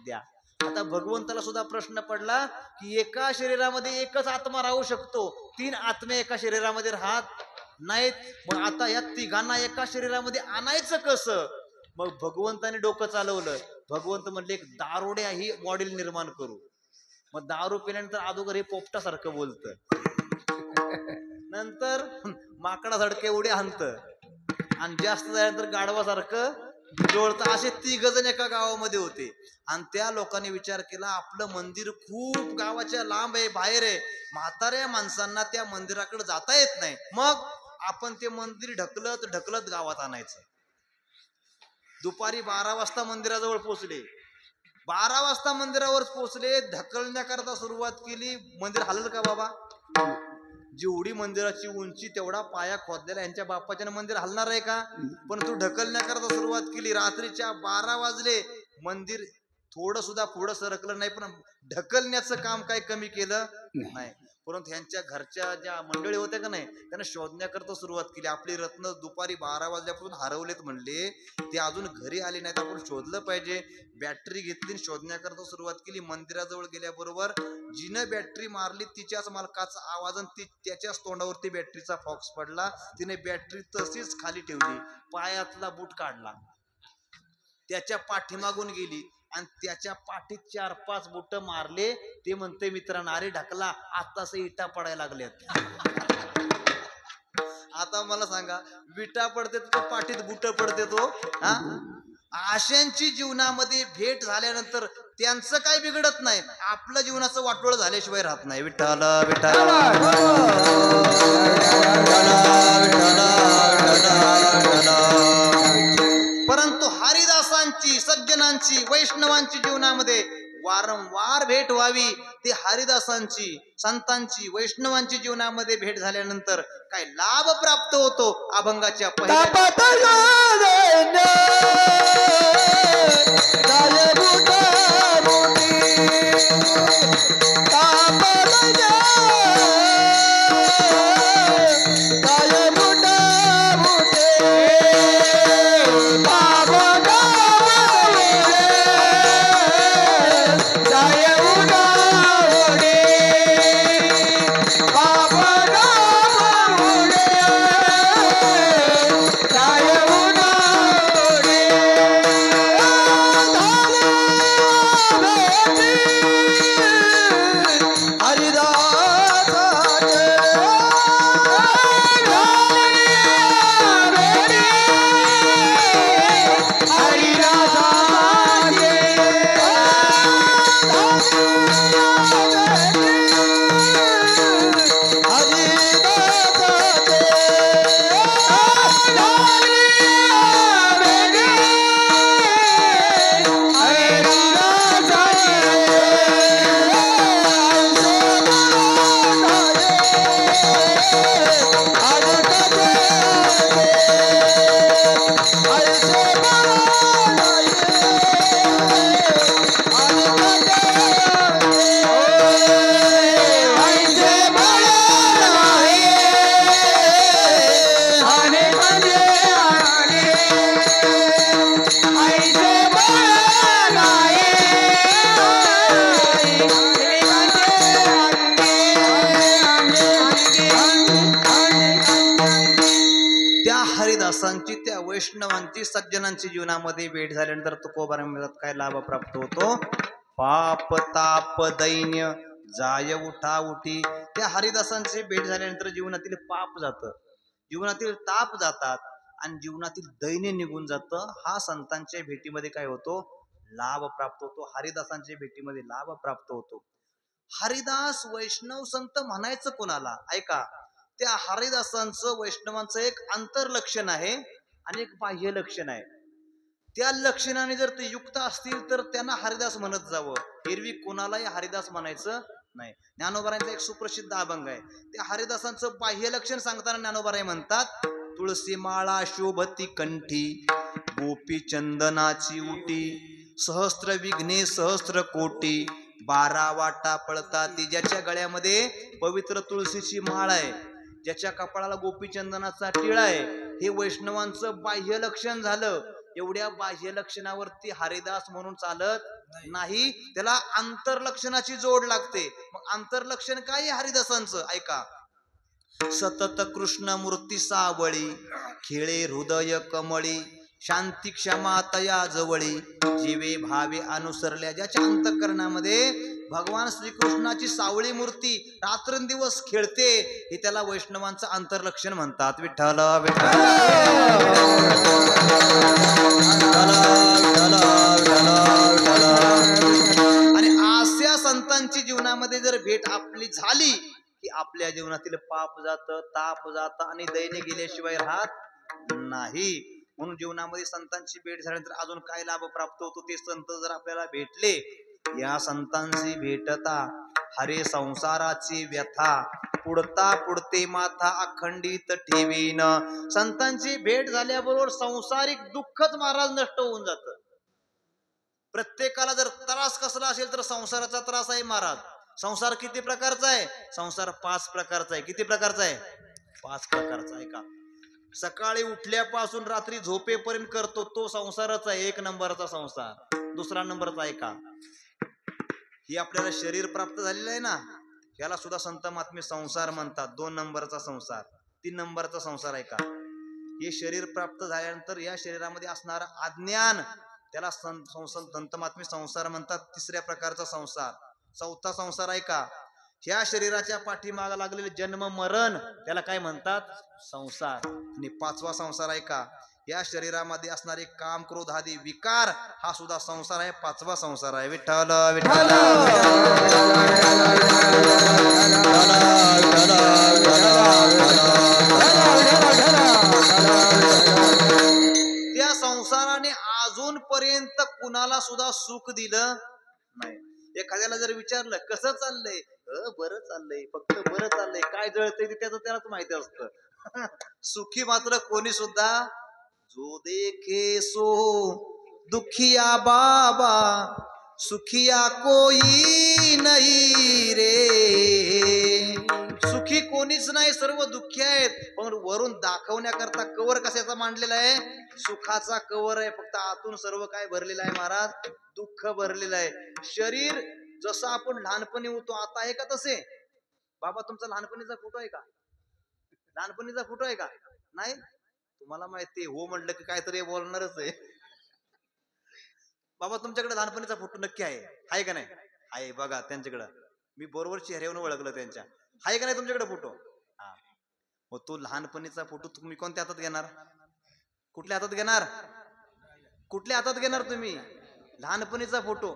द्या. आता भगवंताला सुद्धा प्रश्न पडला की एका शरीरामध्ये एकच आत्मा राहू शकतो, 3 आत्मे एका शरीरामध्ये राहत नाहीत. मग आता या 3घांना एका शरीरामध्ये आणायचं कसं? मग भगवंताने डोकं चालवलं. भगवंत म्हणले एक दारुड्या ही मॉडेल निर्माण करू. मग दारू पिल्यानंतर अगोदर हे पोपटासारखं बोलतं, नंतर माकडासारखं एवढे हाणतं, आणि जास्त झाल्यानंतर गाढवासारखं जोडतं. असे 3 जण एका गावामध्ये होते. आणि त्या लोकांनी विचार केला आपलं मंदिर खूप गावाच्या लांब आहे, बाहेर आहे, म्हाताऱ्या माणसांना त्या मंदिराकडे जाता येत नाही, मग आपण ते मंदिर ढकलत ढकलत गावात आणायचं. दुपारी 12 वाजता मंदिराजवळ पोहोचले. 12 वाजता मंदिरावर पोहोचले, ढकलण्याकरता सुरुवात केली. मंदिर हलल का बाबा? जेवढी मंदिराची उंची तेवढा पाया खोदलेला, यांच्या बाप्पाच्यानं मंदिर हलणार आहे का? पण तू ढकलण्याकरता सुरुवात केली. रात्रीच्या 12 वाजले, मंदिर थोडं सुद्धा पुढं सरकलं नाही, पण ढकलण्याचं काम काय कमी केलं नाही. परंतु ह्यांच्या घरच्या ज्या मंडळी होत्या का नाही, त्यांना शोधण्याकरता सुरुवात केली. आपली रत्न दुपारी 12 वाजल्यापासून हरवलेत म्हणले, ते अजून घरी आले नाहीत, आपण शोधलं पाहिजे. बॅटरी घेतली, शोधण्याकरता सुरुवात केली. मंदिराजवळ गेल्याबरोबर जिनं बॅटरी मारली तिच्याच मालकाचा आवाज आणि ती त्याच्याच तोंडावरती बॅटरीचा फॉक्स पडला. तिने बॅटरी तशीच खाली ठेवली, पायातला बूट काढला, त्याच्या पाठीमागून गेली आणि त्याच्या पाठीत 4-5 बुट मारले. ते म्हणते मित्रांनो, अरे ढकला, आताच इटा पडायला लागल्यात. आता मला सांगा, विटा पडते तो पाठीत बुट पडते तो हा. आशांची जीवनामध्ये भेट झाल्यानंतर त्यांचं काय बिघडत नाही, आपलं जीवनाचं वाटोळ झाल्याशिवाय राहत नाही. विठ्ठल विठ्ठल परंतु हरिदासांची, सज्जनांची, वैष्णवांची जीवनामध्ये वारंवार भेट व्हावी. ते हरिदासांची, संतांची, वैष्णवांची जीवनामध्ये भेट झाल्यानंतर काय लाभ प्राप्त होतो. अभंगाच्या हरिदासांची, त्या वैष्णवांची, सज्जनांची जीवनामध्ये भेट झाल्यानंतर तुकोबारामध्ये काय लाभ प्राप्त होतो. पाप ताप दैन्य जाय उठा उठी. त्या हरिदासांची भेट झाल्यानंतर जीवनातील पाप जातं, जीवनातील ताप जातात आणि जीवनातील दैन्य निघून जातं. हा संतांच्या भेटीमध्ये काय होतो, लाभ प्राप्त होतो. हरिदासांच्या भेटीमध्ये लाभ प्राप्त होतो. हरिदास वैष्णव संत म्हणायचं कोणाला? ऐका, त्या हरिदासांचं, वैष्णवांचं एक अंतर्लक्षण आहे आणि एक बाह्य लक्षण आहे. त्या लक्षणाने जर ते युक्त असतील तर त्यांना हरिदास म्हणत जावं. एरवी कोणालाही हरिदास म्हणायचं नाही. ज्ञानोबारांचा एक सुप्रसिद्ध अभंग आहे. त्या हरिदासांचं बाह्य लक्षण सांगताना ज्ञानोबाराय म्हणतात, तुळशी माळा शोभती कंठी, गोपी चंदनाची उटी, सहस्त्र विघ्ने सहस्त्र कोटी, 12 वाटा पळता ती. ज्याच्या गळ्यामध्ये पवित्र तुळशीची माळ आहे, ज्याच्या कपाळाला गोपीचंदनाचा टिळा आहे, हे वैष्णवांचं बाह्य लक्षण झालं. एवढ्या बाह्य लक्षणावरती हरिदास म्हणून चालत नाही, त्याला अंतर्लक्षणाची जोड लागते. मग अंतर्लक्षण काय हरिदासांचं? ऐका, सतत कृष्ण मूर्ती सावळी, खेळे हृदय कमळी, शांती क्षमा तया जवळी, जीवे भावे अनुसरल्या. ज्याच्या अंतःकरणामध्ये भगवान श्रीकृष्णाची सावळी मूर्ती रात्रंदिवस खेळते, हे त्याला वैष्णवांचं अंतर्लक्षण म्हणतात. विठ्ठल विठ्ठल आणि अशा संतांची जीवनामध्ये जर भेट आपली झाली की आपल्या जीवनातील पाप जातं, ताप जातं आणि दैन्य गेल्याशिवाय राहत नाही. म्हणून जीवनामध्ये संतांची भेट झाल्यानंतर अजून काय लाभ प्राप्त होतो, ते संत जर आपल्याला भेटले, या संतांची भेटता हरे संसाराची व्यथा, पुढता पुढते माथा अखंडित ठेवीन. संतांची भेट झाल्याबरोबर संसारिक दुःखच महाराज नष्ट होऊन जातं. प्रत्येकाला जर त्रास कसला असेल तर संसाराचा त्रास आहे महाराज. संसार किती प्रकारचा आहे? संसार 5 प्रकारचा आहे. किती प्रकारचा आहे? 5 प्रकारचा आहे. का सकाळी उठल्यापासून रात्री झोपेपर्यंत करतो तो संसाराचा आहे. 1 नंबरचा संसार. दुसरा नंबरचा आहे का ही आपल्याला शरीर प्राप्त झालेलं आहे ना, याला सुद्धा संत महात्मे संसार म्हणतात. 2 नंबरचा संसार. 3 नंबरचा संसार आहे का हे शरीर प्राप्त झाल्यानंतर या शरीरामध्ये असणारा अज्ञान त्याला संत महात्मे संसार म्हणतात. 3ऱ्या प्रकारचा संसार. 4था संसार आहे का ह्या शरीराच्या पाठीमागे लागलेले जन्म मरण त्याला काय म्हणतात? संसार. आणि 5वा संसार आहे का या शरीरामध्ये असणारे काम क्रोध आदी विकार हा सुद्धा संसार आहे. 5वा संसार आहे. विठ्ठल विठ्ठल. त्या संसाराने अजूनपर्यंत कुणाला सुद्धा सुख दिलं नाही. एखाद्याला जर विचारलं कसं चाललंय, बरं चाललंय, फक्त बरं चाललंय, काय जळतंय ते त्याचं त्यालाच माहिती असतं. सुखी मात्र कोणी सुद्धा जो देखे सो दुखिया बाबा सुखिया कोई नाही रे. सुखी कोणीच नाही, सर्व दुःखी आहेत. पण वरून दाखवण्याकरता कवर कशाचा मांडलेला आहे? सुखाचा कवर आहे. फक्त आतून सर्व काय भरलेलं आहे महाराज? दुःख भरलेलं आहे. शरीर जसं आपण लहानपणी होतो आता आहे का तसे? बाबा तुमचा लहानपणीचा फोटो आहे का? लहानपणीचा फोटो आहे का? नाही. तुम्हाला माहिती हो म्हणलं की काहीतरी बोलणारच आहे. बाबा तुमच्याकडे लहानपणीचा फोटो नक्की आहे का नाही? आहे बघा त्यांच्याकडे. मी बरोबर चेहऱ्यावरून ओळखलं त्यांच्या. आहे का नाही तुमच्याकडे फोटो? हा. मग तो लहानपणीचा फोटो तुम्ही कोणत्या हातात घेणार? कुठल्या हातात घेणार? कुठल्या हातात घेणार तुम्ही लहानपणीचा फोटो?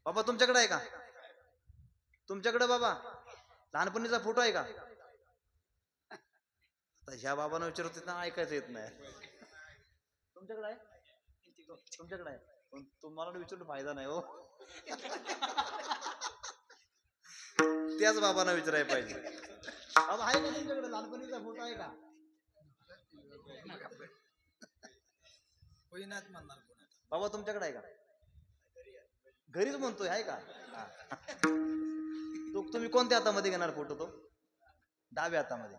बाबा तुमच्याकडे आहे का? तुमच्याकडे बाबा लहानपणीचा फोटो आहे का? ह्या बाबांना विचारतो ना ऐकायचं येत नाही. तुमच्याकडे आहे? तुमच्याकडे आहे पण तुम्हाला विचारून फायदा नाही हो. त्याच बाबांना विचारायला पाहिजे. बाबा आहे का तुमच्याकडे लहानपणीचा फोटो आहे का? बाबा तुमच्याकडे आहे का? घरीच म्हणतोय आहे का? तो तुम्ही कोणत्या हातामध्ये घेणार फोटो? तो डाव्या हातामध्ये.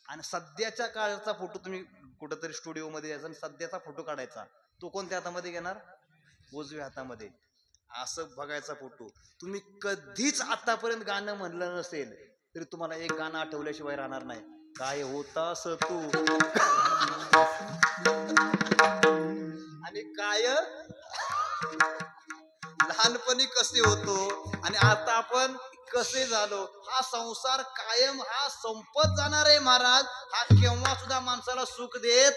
आणि सध्याच्या काळाचा फोटो तुम्ही कुठेतरी स्टुडिओ मध्ये जायचा आणि सध्याचा फोटो काढायचा, तो कोणत्या हातामध्ये घेणार? उजव्या हातामध्ये. असं बघायचा फोटो. तुम्ही कधीच आतापर्यंत गाणं म्हणलं नसेल तरी तुम्हाला एक गाणं आठवल्याशिवाय राहणार नाही. काय होतास तू आणि काय लहानपणी कसे होतो आणि आता आपण कसे झालो. हा संसार कायम हा संपत जाणार आहे महाराज. हा केव्हा सुद्धा माणसाला सुख देत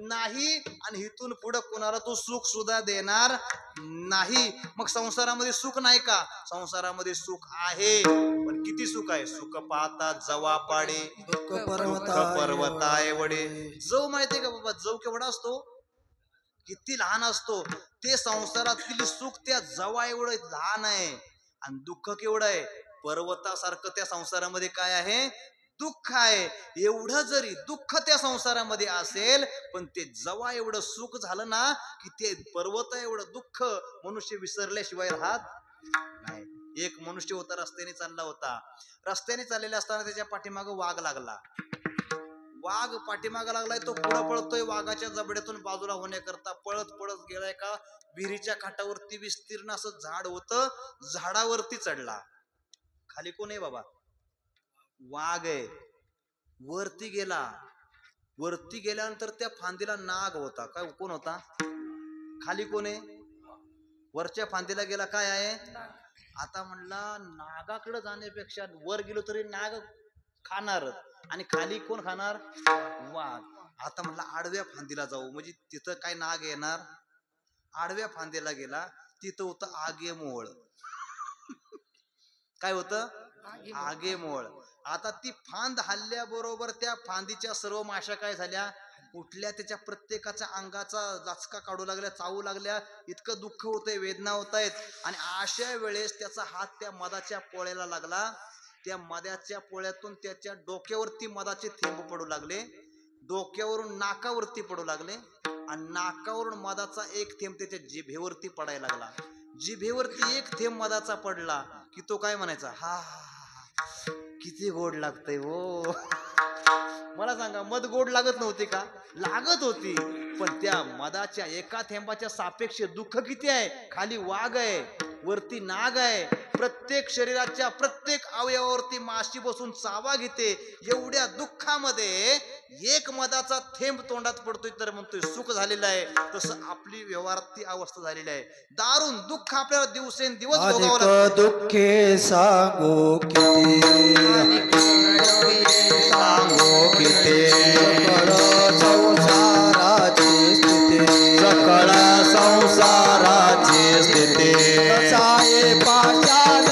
नाही आणि इथून पुढे कोणाला तो सुख सुद्धा देणार नाही. मग संसारामध्ये सुख नाही का? संसारामध्ये सुख आहे. पण किती सुख आहे? सुख पाहता जवा पाडे दुःख पर्वता एवढे. जव माहितीये का बाबा? जव केवढा असतो? किती लहान असतो. ते संसारातील सुख त्या जवा एवढं लहान आहे आणि दुःख केवढं आहे? पर्वतासारखं त्या संसारामध्ये काय आहे? दुःख आहे. एवढं जरी दुःख त्या संसारामध्ये असेल पण ते जवा एवढं सुख झालं ना की ते पर्वत एवढं दुःख मनुष्य विसरल्याशिवाय राहत नाही. एक मनुष्य होता, रस्त्याने चालला होता. रस्त्याने चाललेला असताना त्याच्या पाठीमागं वाघ लागला. वाघ पाठीमागा लागलाय. तो पुढं पळतोय. वाघाच्या जबड्यातून बाजूला होण्याकरता पळत पळत गेलाय का विहिरीच्या काठावरती विस्तीर्ण असं झाड होतं. झाडावरती चढला. खाली कोण आहे बाबा? वाघ आहे. वरती गेला. वरती गेल्यानंतर त्या फांदीला नाग होता. काय कोण होता? खाली कोण आहे? वरच्या फांदीला गेला. काय आहे? आता म्हणला नागाकडे जाण्यापेक्षा वर गेलो तरी नाग खाणार आणि खाली कोण खाणार? वाघ. आता म्हणला आडव्या फांदीला जाऊ म्हणजे तिथं काय नाग येणार. आडव्या फांदीला गेला. तिथं होतं आगेमोळ. काय होतं? आगेमोळ. आता ती फांद हल्ल्याबरोबर त्या फांदीच्या सर्व माशा काय झाल्या? उठल्या. त्याच्या प्रत्येकाच्या अंगाचा जाचका काढू लागल्या, चावू लागल्या. इतकं दुःख होतंय, वेदना होत आहेत. आणि अशा वेळेस त्याचा हात त्या मधाच्या पोळ्याला लागला. त्या मधाच्या पोळ्यातून त्याच्या डोक्यावरती मधाचे थेंब पडू लागले. डोक्यावरून नाकावरती पडू लागले आणि नाकावरून मधाचा एक थेंब त्याच्या जिभेवरती पडायला लागला. जिभेवरती एक थेंब मधाचा पडला की तो काय म्हणायचा, हा हा हा, किती गोड लागतंय हो. मला सांगा, मध गोड लागत नव्हती का? लागत होती, पण त्या मधाच्या एका थेंबाच्या सापेक्ष दुःख किती आहे. खाली वाघ आहे, वरती नाग आहे, प्रत्येक शरीराच्या प्रत्येक अवयवावरती माशी बसून चावा घेते. एवढ्या दुःखामध्ये एक मधाचा थेंब तोंडात पडतोय तर म्हणतोय सुख झालेलं आहे. तसं आपली व्यवहारात अवस्था झालेली आहे. दारुण दुःख आपल्याला दिवसेंदिवस भोगावं लागतं. दुःखे सांगू किती, सांगो किती संसाराची स्थिती, सकळ संसाराची स्थिती. साये पाषाण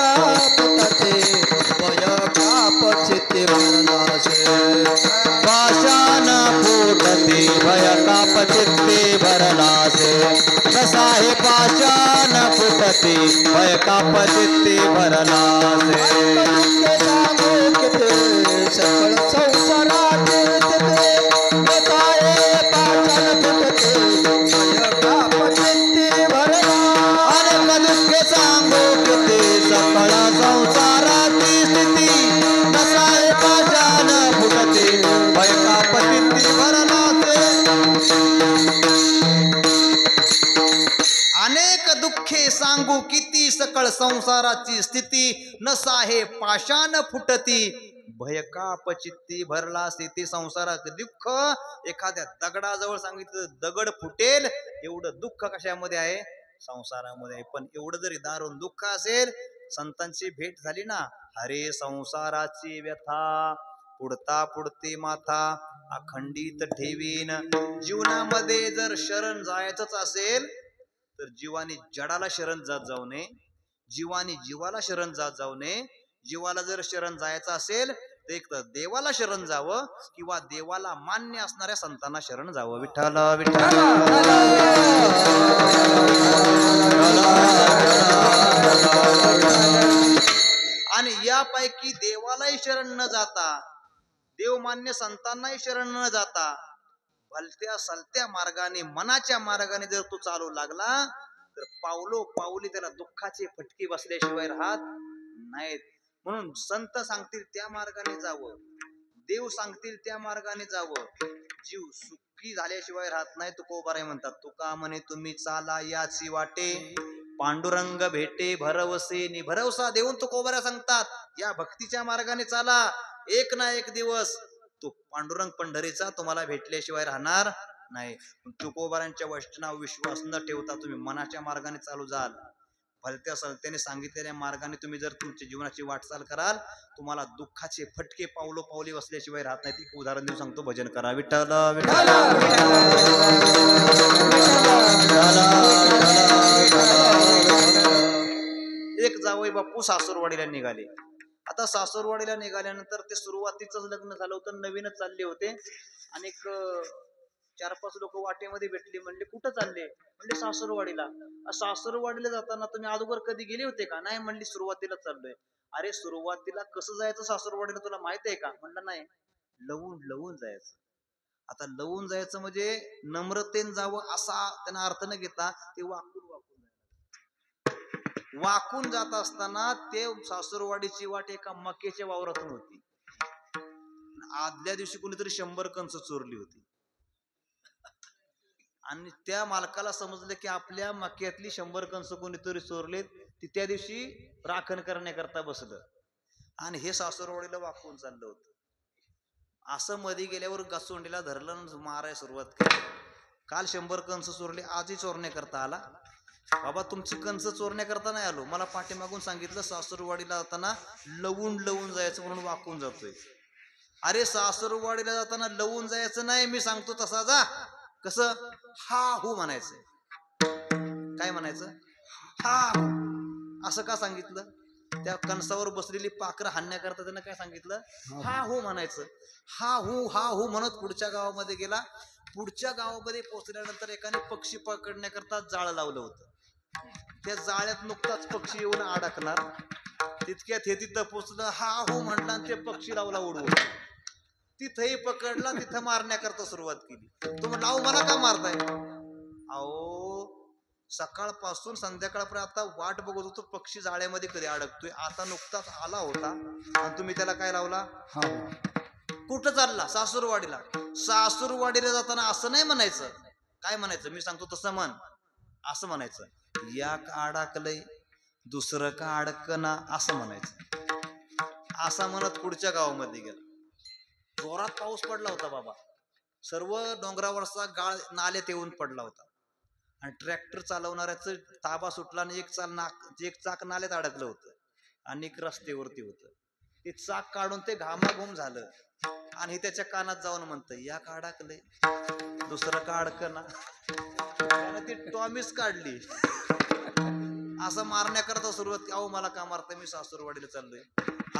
पुटते, वय कापचिते भरलासे. पाषाण फुटती भय कापचित्ते भरलासे. कसा हे पाषाण फुटती भय कापचित्ते भरलासे. दुःखे सांगू किती, सकळ संसाराची स्थिती, साये पाषाण पुटते, वय कापचिते भरला. अनेक दुःखे सांगू किती, सकळ संसाराची स्थिती. कसा हे पाषाण फुटती भय कापचित्ते भरलासे. अनेक दुःखे सांगू किती, सकळ संसाराची स्थिती. नसा हे पाषाण फुटती भयकापचित्ती भरला स्थिती. संसाराचं दुःख एखाद्या दगडाजवळ सांगितलं दगड फुटेल एवढं दुःख कशामध्ये आहे, संसारामध्ये आहे. पण एवढं जरी दारुण दुःख असेल, संतांची भेट झाली ना, हरे संसाराची व्यथा पुढता पुढते माथा अखंडित ठेवीन. जीवनामध्ये जर शरण जायचंच असेल तर जीवाने जडाला शरण जात जाऊ नये, जीवाने जीवाला शरण जात जाऊ नये. जीवाला जर शरण जायचं असेल तर एक तर देवाला शरण जावं किंवा देवाला मान्य असणाऱ्या संतांना शरण जावं. विठ्ठल विठ्ठल. आणि यापैकी देवालाही शरण न जाता, देवमान्य संतांनाही शरण न जाता, भलत्या सलत्या मार्गाने मनाच्या मार्गाने जर तो चालू लागला तर पावलो पावली त्याला दुःखाचे फटके बसल्याशिवाय राहत नाहीत. म्हणून संत सांगतील त्या मार्गाने जावं, देव सांगतील त्या मार्गाने जावं. जीव सुखी झाल्याशिवाय राहत नाही. तुकोबाराय म्हणतात, तुका म्हणे तुम्ही चाला याची वाटे, पांडुरंग भेटे भरवसे निभरवसा देऊन तुकोबारा सांगतात, या भक्तीच्या मार्गाने चाला. एक ना एक दिवस तो पांडुरंग पंढरीचा तुम्हाला भेटल्याशिवाय राहणार नाही. तुकोबारांच्या वचनावर विश्वास न ठेवता तुम्ही मनाच्या मार्गाने चालू जाल, भलत्या सलत्याने सांगितलेल्या मार्गाने तुम्ही जर तुमच्या जीवनाची वाटचाल कराल, तुम्हाला दुःखाचे फटके पावलो पावली बसल्याशिवाय राहत नाही. एक उदाहरण देऊन सांगतो, भजन करा. विठ्ठल विठ्ठल. एक जावई बापू सासूरवाडीला निघाले. आता सासूरवाडीला निघाल्यानंतर ते सुरुवातीच लग्न झालं होतं, नवीनच चालले होते. आणि 4-5 लोक वाटेमध्ये भेटली. म्हणले कुठं चालले? म्हणले सासूरवाडीला. सासूरवाडीला जाताना तुम्ही अगोदर कधी गेले होते का? नाही म्हणली, सुरुवातीला चाललोय. अरे सुरुवातीला कसं जायचं सासूरवाडीला तुला माहित आहे का? म्हणलं नाही. लवून लवून जायचं. आता लवून जायचं म्हणजे नम्रतेने जावं असा त्यांना अर्थ न घेता ते वाकून वाकून जात असताना ते सासूरवाडीची वाट एका मक्याच्या वावरातून होती. आदल्या दिवशी कोणीतरी 100 कंस चोरली होती आणि त्या मालकाला समजलं की आपल्या मक्यातली 100 कंस कोणीतरी चोरलेत. ती त्या दिवशी राखण करण्याकरता बसलं आणि हे सासूरवाडीला वाकून चाललं होतं. असं मध्ये गेल्यावर गसोंडीला धरलं आणि मारायला सुरुवात केली. काल 100 कंस चोरले, आजही चोरण्याकरता आला. बाबा तुमची कंस चोरण्याकरता नाही आलो, मला पाठीमागून सांगितलं सासूरवाडीला जाताना लवून लवून जायचं म्हणून वाकून जातोय. अरे सासूरवाडीला जाताना लवून जायचं नाही, मी सांगतो तसा जा. कसं? हा हू म्हणायचं. काय म्हणायचं? हा हू. असं का सांगितलं? त्या कणसावर बसलेली पाखरं हाणण्याकरता त्यानं काय सांगितलं? हा हू म्हणायचं. हा हू म्हणत पुढच्या गावामध्ये गेला. पुढच्या गावामध्ये पोहोचल्यानंतर एकाने पक्षी पकडण्याकरता जाळ लावलं होतं. त्या जाळ्यात नुकताच पक्षी येऊन अडकणार, तितक्यात हे तिथं पोचलं, हा हू म्हटलं आणि ते पक्षी लावला उडवून. तिथंही पकडला, तिथं मारण्याकरता सुरुवात केली. तो म्हटलं अहो मला का मारताय? अहो सकाळपासून संध्याकाळपर्यंत आता वाट बघत होतो पक्षी जाळ्यामध्ये कधी अडकतोय, आता नुकताच आला होता आणि तुम्ही त्याला काय लावला? कुठं चालला? सासूरवाडीला. सासूरवाडीला जाताना असं नाही म्हणायचं. काय म्हणायचं? मी सांगतो तसं म्हण. असं म्हणायचं, या का अडकलंय, दुसरं का अडकना, असं म्हणायचं. असा म्हणत पुढच्या गावामध्ये गेला. जोरात पाऊस पडला होता बाबा. सर्व डोंगरावरचा गाळ नाल्यात येऊन पडला होता आणि ट्रॅक्टर चालवणाऱ्याचं ताबा सुटला आणि एक चाक नाल्यात अडकलं होतं आणि एक रस्त्यावरती होतं. ते चाक काढून ते घामाघूम झालं आणि हे त्याच्या कानात जाऊन म्हणतं, या का अडकलंय, दुसरं का अडकना. त्यानं ती टॉमीच काढली. असं मारण्याकरता सुरुवात. अहो मला का मारताय? मी सासूरवाडीला चाललोय.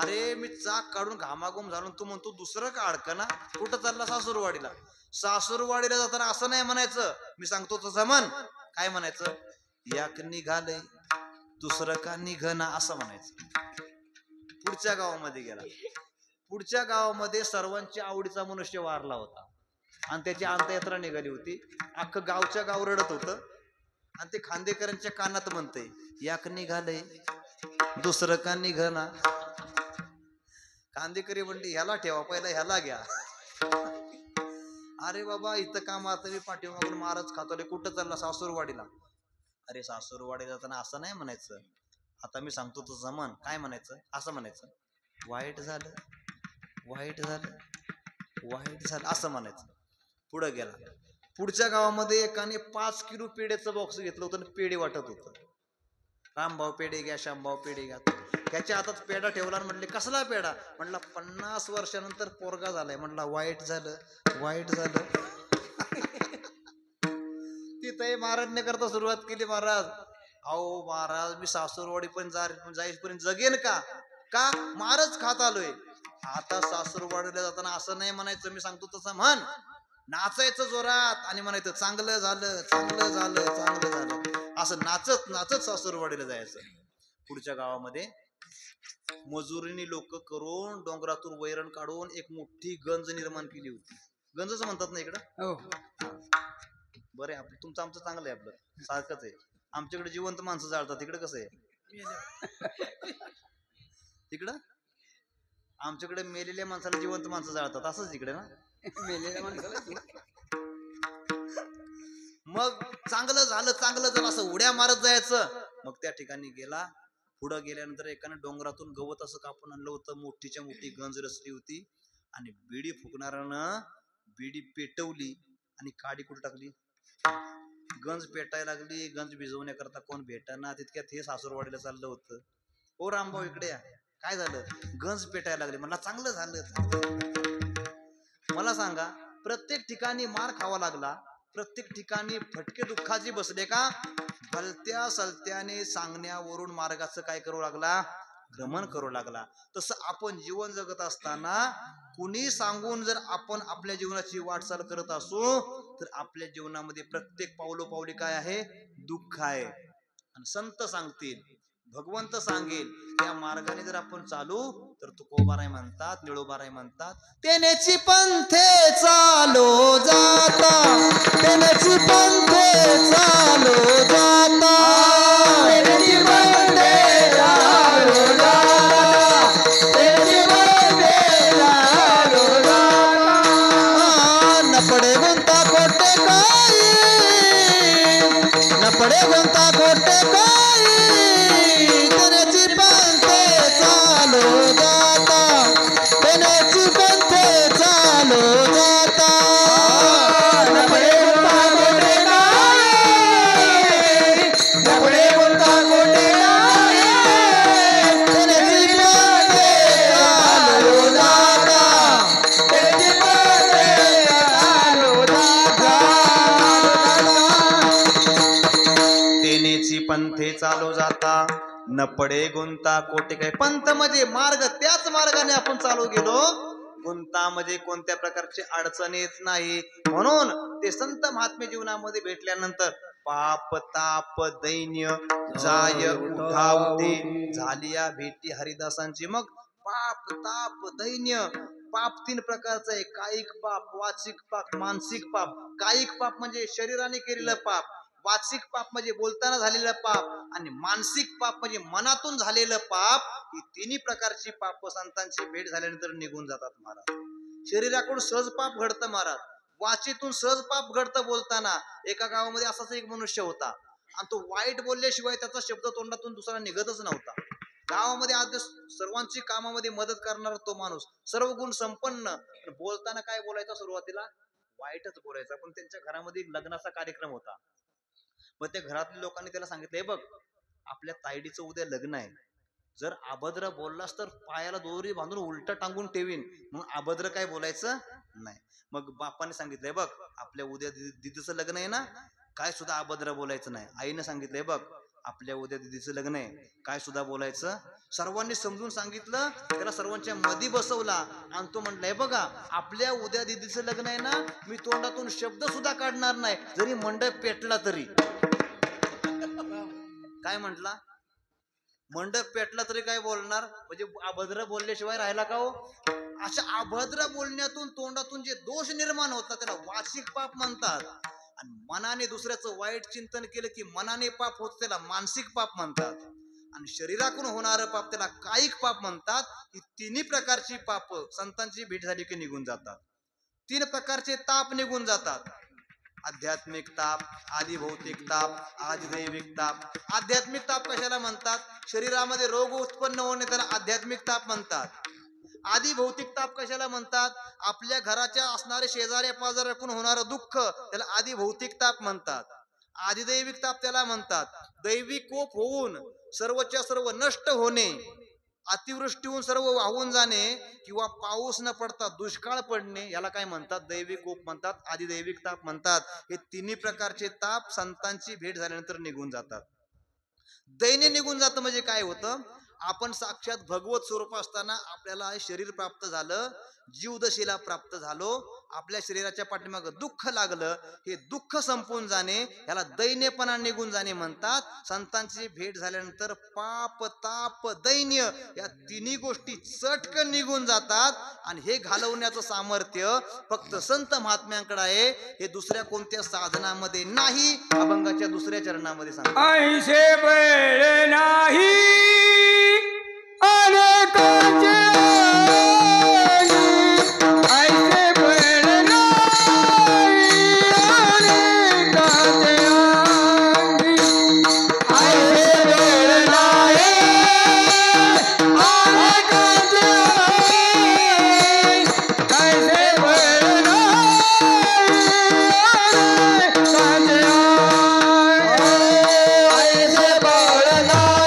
अरे मी चाक काढून घामाघूम झालो, तू म्हणतो दुसरं का अडकना. कुठं चालला? सासूरवाडीला. सासूरवाडीला जाताना असं नाही म्हणायचं, मी सांगतो तसं म्हण. काय म्हणायचं? याक निघालंय, दुसरं का निघना, असं म्हणायचं. पुढच्या गावामध्ये गेला. पुढच्या गावामध्ये सर्वांच्या आवडीचा मनुष्य वारला होता आणि त्याची अंत्ययात्रा निघाली होती. अख्खं गावच्या गाव रडत होतं आणि ते खांदेकरांच्या कानात म्हणतंय, याक निघालंय, दुसरं का निघना. खांदेकरी म्हणते, ह्याला ठेवा, पहिला ह्याला घ्या. अरे बाबा इथं का मारतं? मी पाठीमागून मारच खातो. कुठं चालला? सासूरवाडीला. अरे सासूरवाडीला जाताना असं नाही म्हणायचं, आता मी सांगतो तसं म्हण. काय म्हणायचं? असं म्हणायचं, वाईट झालं, वाईट झालं, वाईट झालं, असं म्हणायचं. पुढं गेला. पुढच्या गावामध्ये एकाने 5 किलो पेढ्याचं बॉक्स घेतलं होतं आणि पेढे वाटत होतं. रामभाऊ पेढे घ्या, श्यामभाऊ पेढे घ्या. त्याच्या हातात पेढा ठेवला आणि म्हटले, कसला पेढा? म्हटला 50 वर्षानंतर पोरगा झालाय. म्हटला वाईट झालं, वाईट झालं. तिथंही महाराजने करता सुरुवात केली. महाराज अहो महाराज मी सासूरवाडी पण जाईपर्यंत जगेन का? का मारच खात आलोय. आता सासूरवाडीला जाताना असं नाही म्हणायचं, मी सांगतो तसं म्हण. नाचायचं जोरात आणि म्हणायचं चांगलं झालं, चांगलं झालं, चांगलं झालं, असं नाचत नाचत सासूरवाडीला जायचं. पुढच्या गावामध्ये मजुरीने लोक करून डोंगरातून वैरण काढून एक मोठी गंज निर्माण केली होती. गंजच म्हणतात ना इकडं? बरे आपलं तुमचं आमचं चांगलं आहे, आपलं सारखंच आहे. आमच्याकडे जिवंत माणसं जाळतात, तिकडे कसं आहे? तिकडं आमच्याकडे मेलेल्या माणसाला जिवंत माणसं जाळतात, असंच इकडे ना? मेलेल्या माणसाला. मग चांगलं झालं, चांगलं झालं असं उड्या मारत जायचं. मग त्या ठिकाणी गेला. पुढं गेल्यानंतर एकाने डोंगरातून गवत असं कापून आणलं होतं. मोठीच्या मोठी गंज रचली होती आणि बिडी फुकणाऱ्यानं बिडी पेटवली आणि काडी कुठे टाकली? गंज पेटायला लागली. गंज भिजवण्याकरता कोण भेटाना. तितक्यात हे सासूरवाडीला चाललं होतं. ओ रामभाऊ इकडे या. काय झालं? गंज पेटायला लागली. म्हणला चांगलं झालं. मला सांगा, प्रत्येक ठिकाणी मार खावा लागला, प्रत्येक ठिकाणी फटके दुःखाची बसले का? भलत्या सलत्याने सांगण्यावरून मार्गाचं काय करू लागला? भ्रमण करू लागला. तसं आपण जीवन जगत असताना कुणी सांगून जर आपण आपल्या जीवनाची वाटचाल करत असू तर आपल्या जीवनामध्ये प्रत्येक पावलोपावली काय आहे? दुःख आहे. आणि संत सांगतील, भगवंत सांगेल, त्या मार्गाने जर आपण चालू तर तुकोबाराय म्हणतात, निळोबाराय म्हणतात, तेनेची पंथे चालो जाता, तेनेची पंथे चालो जाता, तेनेची पंथे चालो जाता, तेनेची पंथे चालो जाता. न पडे गुंता कोटे काही, न पडे गुंता कोटे काही, तेनेची पंथे चालो जाता, तेनेची पंथे चालो जाता. न पडे गुंता कोटे काही, न पडे गुंता कोटे काही, तेनेची पंथे चालो जाता, तेनेची पंथे चालो जाता. तेनेची पंथे चालू जाता, न पडे गुंता कोटे काय. पंथ म्हणजे मार्ग, त्याच मार्गाने आपण चालू गेलो, गुंतामध्ये कोणत्या प्रकारची अडचण येत नाही. म्हणून ते संत महात्मे जीवनामध्ये भेटल्यानंतर पाप ताप दैन्य जाय उठावते झाली या भेटी हरिदासांची. मग पाप ताप दैन्य, पाप 3 प्रकारचं आहे. कायिक पाप, वाचिक पाप, मानसिक पाप. कायिक पाप म्हणजे शरीराने केलेलं पाप, वाचिक पाप म्हणजे बोलताना झालेलं पाप, आणि मानसिक पाप म्हणजे मनातून झालेलं पाप. ही तिन्ही प्रकारची पाप संतांची भेट झाल्यानंतर निघून जातात महाराज. शरीराकडून सहज पाप घडतं महाराज, वाचीतून सहज पाप घडतं. बोलताना एका गावामध्ये असाच एक मनुष्य होता, आणि तो वाईट बोलल्याशिवाय त्याचा शब्द तोंडातून दुसरा निघतच नव्हता. गावामध्ये आज सर्वांची कामामध्ये मदत करणारा तो माणूस, सर्व गुण संपन्न, बोलताना काय बोलायचा, सुरुवातीला वाईटच बोलायचा. पण त्यांच्या घरामध्ये एक लग्नाचा कार्यक्रम होता. मग त्या घरातल्या लोकांनी त्याला सांगितलं, हे बघ, आपल्या तायडीचं उद्या लग्न आहे, जर अभद्र बोललास तर पायाला दोरी बांधून उलट टांगून ठेवीन, म्हणून अभद्र काय बोलायचं नाही. मग बापाने सांगितलंय, बघ, आपल्या उद्या दिदीचं लग्न आहे ना, काय सुद्धा अभद्र बोलायचं नाही. आईने सांगितलंय, बघ, आपल्या उद्या दिदीचं लग्न आहे, काय सुद्धा बोलायचं. सर्वांनी समजून सांगितलं, त्याला सर्वांच्या मध्ये बसवला, आणि तो म्हटलंय, बघा, आपल्या उद्या दिदीचं लग्न आहे ना, मी तोंडातून शब्द सुद्धा काढणार नाही, जरी मंडप पेटला तरी. काय म्हटला? मंडप पेटला तरी काय बोलणार, म्हणजे अभद्र बोलल्याशिवाय राहिला का हो? अशा अभद्र बोलण्यातून, तोंडातून जे दोष निर्माण होतात त्याला वाचिक पाप म्हणतात. आणि मनाने दुसऱ्याचं वाईट चिंतन केलं की मनाने पाप होत, त्याला मानसिक पाप म्हणतात. आणि शरीराकडून होणारं पाप त्याला कायिक पाप म्हणतात. ही तिन्ही प्रकारची पाप संतांची भेट झाली की निघून जातात. 3 प्रकारचे ताप निघून जातात. आध्यात्मिक ताप, आधी भौतिक ताप, आधी दैविक ताप. आध्यात्मिक ताप कशाला म्हणतात? शरीरामध्ये रोग उत्पन्न होणे, त्याला आध्यात्मिक ताप म्हणतात. आधी भौतिक ताप कशाला म्हणतात? आपल्या घराच्या असणारे शेजाऱ्या पाजाऱ्याकडून होणारं दुःख, त्याला आधी भौतिक ताप म्हणतात. आधी दैविक ताप त्याला म्हणतात, दैविक कोप होऊन सर्वच्या सर्व नष्ट होणे, अतिवृष्टी होऊन सर्व वाहून जाणे, किंवा पाऊस न पडता दुष्काळ पडणे, याला काय म्हणतात? दैविक कोप म्हणतात, आधी दैविक ताप म्हणतात. हे तिन्ही प्रकारचे ताप संतांची भेट झाल्यानंतर निघून जातात. दैन्य निघून जातं म्हणजे काय होतं? आपण साक्षात भगवत स्वरूप असताना आपल्याला शरीर प्राप्त झालं, जीवदशेला प्राप्त झालो, आपल्या शरीराच्या पाठीमागं दुःख लागलं, हे दुःख संपून जाणे, याला दैन्यपणा निघून जाणे म्हणतात. संतांची भेट झाल्यानंतर पाप, ताप, दैन्य या तिन्ही गोष्टी चटकन निघून जातात. आणि हे घालवण्याचं सामर्थ्य फक्त संत महात्म्यांकडे आहे, हे दुसऱ्या कोणत्या साधनामध्ये नाही. अभंगाच्या दुसऱ्या चरणामध्ये सांगतात, ऐसे बळ नाही अनेकांचे, ऐसे बळ नाही अनेकांचे अंगी, ऐसे बळ नाही अनेकांचे अंगी, ऐसे बळ नाही अनेकांचे अंगी, ऐसे बळ नाही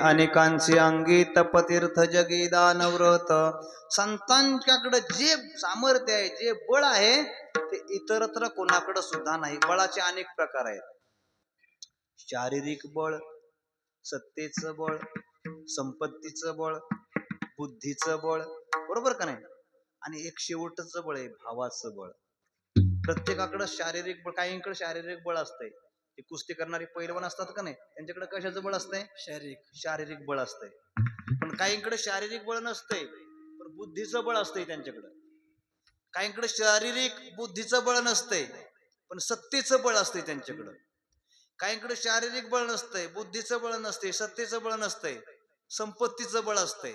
अनेकांचे अंगी तपतीर्थ जगी दानव्रत. संतांच्याकडे जे सामर्थ्य आहे, जे बळ आहे, ते इतरत्र कोणाकडे सुद्धा नाही. बळाचे अनेक प्रकार आहेत. शारीरिक बळ, सत्तेचं बळ, संपत्तीचं बळ, बुद्धीचं बळ, बरोबर का नाही? आणि एक शेवटचं बळ आहे भावाचं बळ. प्रत्येकाकडे शारीरिक बळ, काहींकडे शारीरिक बळ असतंय. ते कुस्ती करणारी पैलवान असतात का नाही, त्यांच्याकडे कशाचं बळ असतंय? शारीरिक बळ असतंय. पण काहींकडे शारीरिक बळ नसतंय, पण बुद्धीचं बळ असतंय त्यांच्याकडे. काहींकडे शारीरिक बुद्धीचं बळ नसतंय, पण सत्तेचं बळ असतंय त्यांच्याकडं. काहींकडे शारीरिक बळ नसतंय, बुद्धीचं बळ नसतंय, सत्तेचं बळ नसतंय, संपत्तीचं बळ असतंय.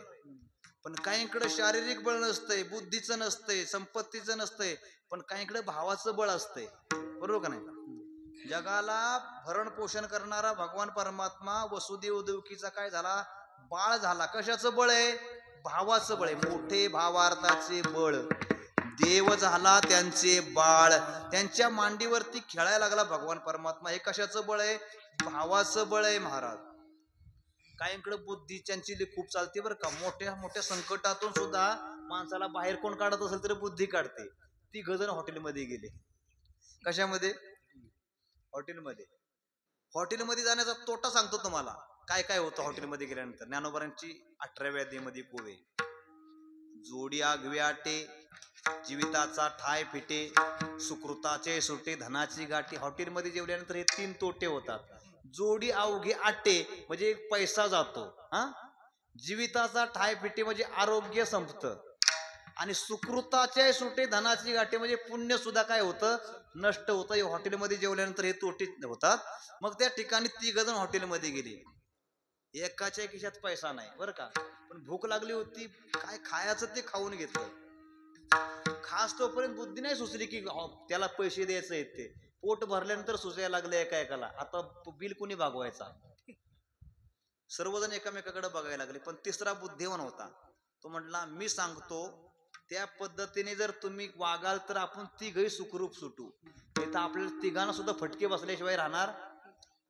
पण काहींकडे शारीरिक बळ नसतंय, बुद्धीचं नसतंय, संपत्तीचं नसतंय, पण काहींकडे भावाचं बळ असतंय. बरोबर का नाही? जगाला भरण पोषण करणारा भगवान परमात्मा वसुदेव देवकीचा काय झाला? बाळ झाला. कशाचं बळ आहे? भावाचं बळ आहे. मोठे भावार्थाचे बळ. देव झाला त्यांचे बाळ. त्यांच्या मांडीवरती खेळायला लागला भगवान परमात्मा. हे कशाचं बळ आहे? भावाचं बळ आहे महाराज. काहींकडे बुद्धी त्यांची खूप चालते बरं का. मोठ्या मोठ्या संकटातून सुद्धा माणसाला बाहेर कोण काढत असेल तर बुद्धी काढते. ती गजन हॉटेलमध्ये गेले. कशामध्ये? हॉटेलमध्ये. हॉटेलमध्ये जाण्याचा तोटा सांगतो तुम्हाला. काय काय होतं हॉटेलमध्ये गेल्यानंतर. ज्ञानोबांची 18व्या अध्यायामध्ये कोवे. जोडी आगवे आटे, जीविताचा ठाय फिटे, सुकृताचे सुटे, धनाची गाठी. हॉटेलमध्ये जेवल्यानंतर हे 3 तोटे होतात. जोडी अवघे आटे म्हणजे पैसा जातो, जीविताचा ठाय फिटे म्हणजे आरोग्य संपतं, आणि सुकृताचे सुटे, धनाची गाठी म्हणजे पुण्य सुद्धा काय होतं? नष्ट होतं. हॉटेलमध्ये जेवल्यानंतर हे तोटे होतात. मग त्या ठिकाणी 3 जण हॉटेलमध्ये गेली. एकाच्या खिशात पैसा नाही बरं का, पण भूक लागली होती. काय खायचं ते खाऊन घेतलं. खास तोपर्यंत बुद्धी नाही सुचली की त्याला पैसे द्यायचे आहेत ते. पोट भरल्यानंतर सुचायला लागलं एका एकाला. आता बिल कोणी भागवायचा? सर्वजण एकामेकाकडे बघायला लागले. पण तिसरा बुद्धिमान होता. तो म्हटला मी सांगतो त्या पद्धतीने जर तुम्ही वागाल तर आपण तिघही सुखरूप सुटू. नाही तर आपल्याला तिघांना सुद्धा फटके बसल्याशिवाय राहणार.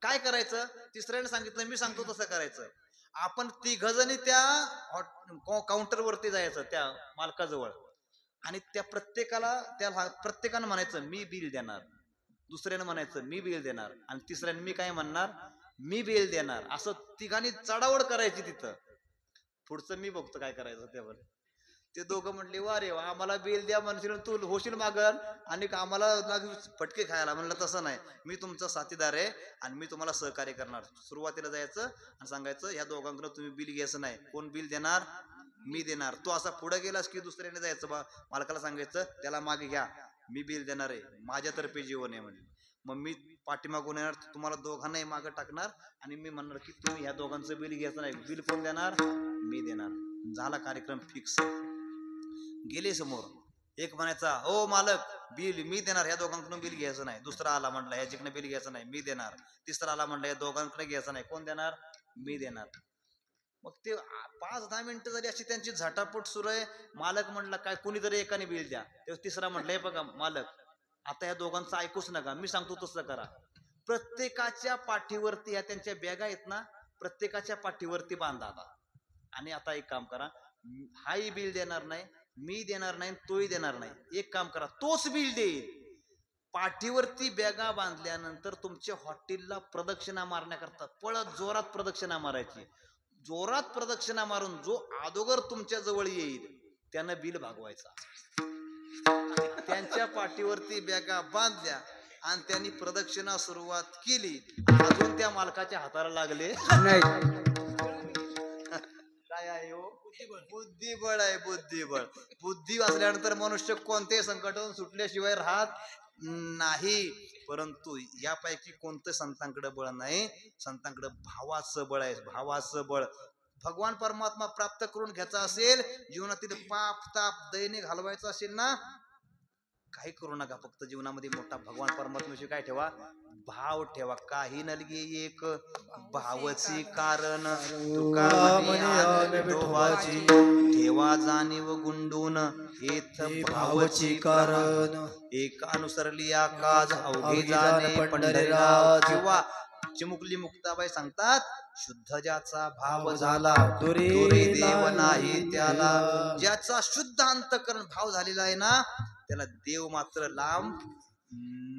काय करायचं? तिसऱ्याने सांगितलं मी सांगतो तसं करायचं. आपण तिघजणी त्या काउंटरवरती जायचं त्या मालकाजवळ, आणि त्या प्रत्येकानं म्हणायचं मी बिल देणार, दुसऱ्यानं म्हणायचं मी बिल देणार, आणि तिसऱ्याने मी काय म्हणणार? मी बिल देणार. असं तिघांनी चढावड करायची तिथं. पुढचं मी बघतो काय करायचं त्यावर. ते दोघं म्हटले वा रे वा, आम्हाला बिल द्या म्हणशील तू होशील मागल आणि आम्हाला फटके खायला. म्हणलं तसं नाही, मी तुमचा साथीदार आहे आणि मी तुम्हाला सहकार्य करणार. सुरुवातीला जायचं आणि सांगायचं ह्या दोघांकडे तुम्ही बिल घ्यायचं नाही. कोण बिल देणार? मी देणार. तो असा पुढे गेलास की दुसऱ्याने जायचं बा मालकाला सांगायचं त्याला मागे घ्या, मी बिल देणार आहे, माझ्यातर्फे जीवन आहे म्हणजे. मग मी पाठीमागून येणार, तुम्हाला दोघांनाही मागं टाकणार आणि मी म्हणणार की तुम्ही ह्या दोघांचं बिल घ्यायचं नाही. बिल कोण देणार? मी देणार. झाला कार्यक्रम फिक्स. गेले समोर. एक म्हणायचा ओ मालक बिल मी देणार, ह्या दोघांकडून बिल घ्यायचं नाही. दुसरा आला म्हटला ह्याच्याकडे बिल घ्यायचं नाही, मी देणार. तिसरा आला म्हटलं या दोघांकडे घ्यायचं नाही, कोण देणार? मी देणार. मग ते 5-10 मिनिटं जरी अशी त्यांची झटापट सुरू आहे. मालक म्हटला काय कोणीतरी एकाने बिल द्या. तेव्हा तिसरा म्हटलं हे बघा मालक आता या दोघांचं ऐकूच नका, मी सांगतो तसं करा. प्रत्येकाच्या पाठीवरती ह्या त्यांच्या बॅगा आहेत ना, प्रत्येकाच्या पाठीवरती बांधा आता. आणि आता एक काम करा, हाही बिल देणार नाही, मी देणार नाही, तोही देणार नाही. एक काम करा, तोच बिल देईल. पाठीवरती बॅगा बांधल्यानंतर तुमच्या हॉटेलला प्रदक्षिणा मारण्याकरता पळत जोरात प्रदक्षिणा मारायची. जोरात प्रदक्षिणा मारून जो अगोदर तुमच्या जवळ येईल त्यानं बिल भागवायचा. त्यांच्या पाठीवरती बॅगा बांधल्या आणि त्यांनी प्रदक्षिणा सुरुवात केली. अजून त्या मालकाच्या हाताला लागले नाही. काय आहे हो? बुद्धिबळ आहे. बुद्धिबळ. बुद्धी असल्यानंतर मनुष्य कोणत्याही संकटातून सुटल्याशिवाय राहत नाही. परंतु यापैकी कोणतं संतांकडे बळ नाही. संतांकडे भावाचं बळ आहे. भावाचं बळ. भगवान परमात्मा प्राप्त करून घ्यायचा असेल, जीवनातील पाप ताप दैन्य घालवायचं असेल ना, काही करू नका. फक्त जीवनामध्ये मोठा भगवान परमात्म्याशी काय ठेवा? भाव ठेवा. काही नलगे एक भावची कारण तुका ठेवा जाणीव गुंडून हेथ भावची कारण. एक अनुसरली आकाश अवघे जाणे पंढरीराज. किंवा चिमुकली मुक्ताबाई सांगतात, शुद्ध ज्याचा भाव झाला दुरी दुरी देव नाही त्याला. ज्याचा शुद्ध अंतकरण भाव झालेला आहे ना, त्याला देव मात्र लांब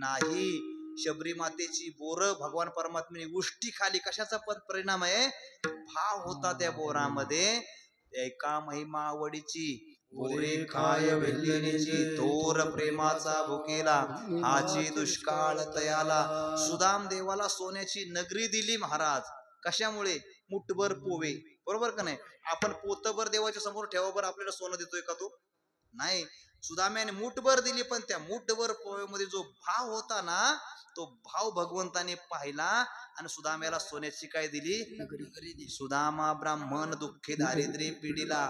नाही. शबरी मातेची बोर भगवान परमात्म्याने उष्टी खाली, कशाचा पण परिणाम आहे, भाव होता त्या बोरामध्ये. एका महिमा आवडीची बोरे खाय वेल्लिनीची, थोर प्रेमाचा भुकेला हाची दुष्काळ तयाला. सुदाम देवाला सोन्याची नगरी दिली महाराज. कशामुळे? मुठभर पोवे. बरोबर का नाही? आपण पोतभर देवाच्या समोर ठेवाभर आपल्याला सोनं देतोय का तो? नाही. सुदाम्याने मुठभर दिली, पण त्या मुठभर पोव्यामध्ये जो भाव होता ना, तो भाव भगवंताने पाहिला आणि सुदाम्याला सोन्याची काय दिली? सुदामा ब्राह्मण दुःखी दारिद्र्य पिढीला,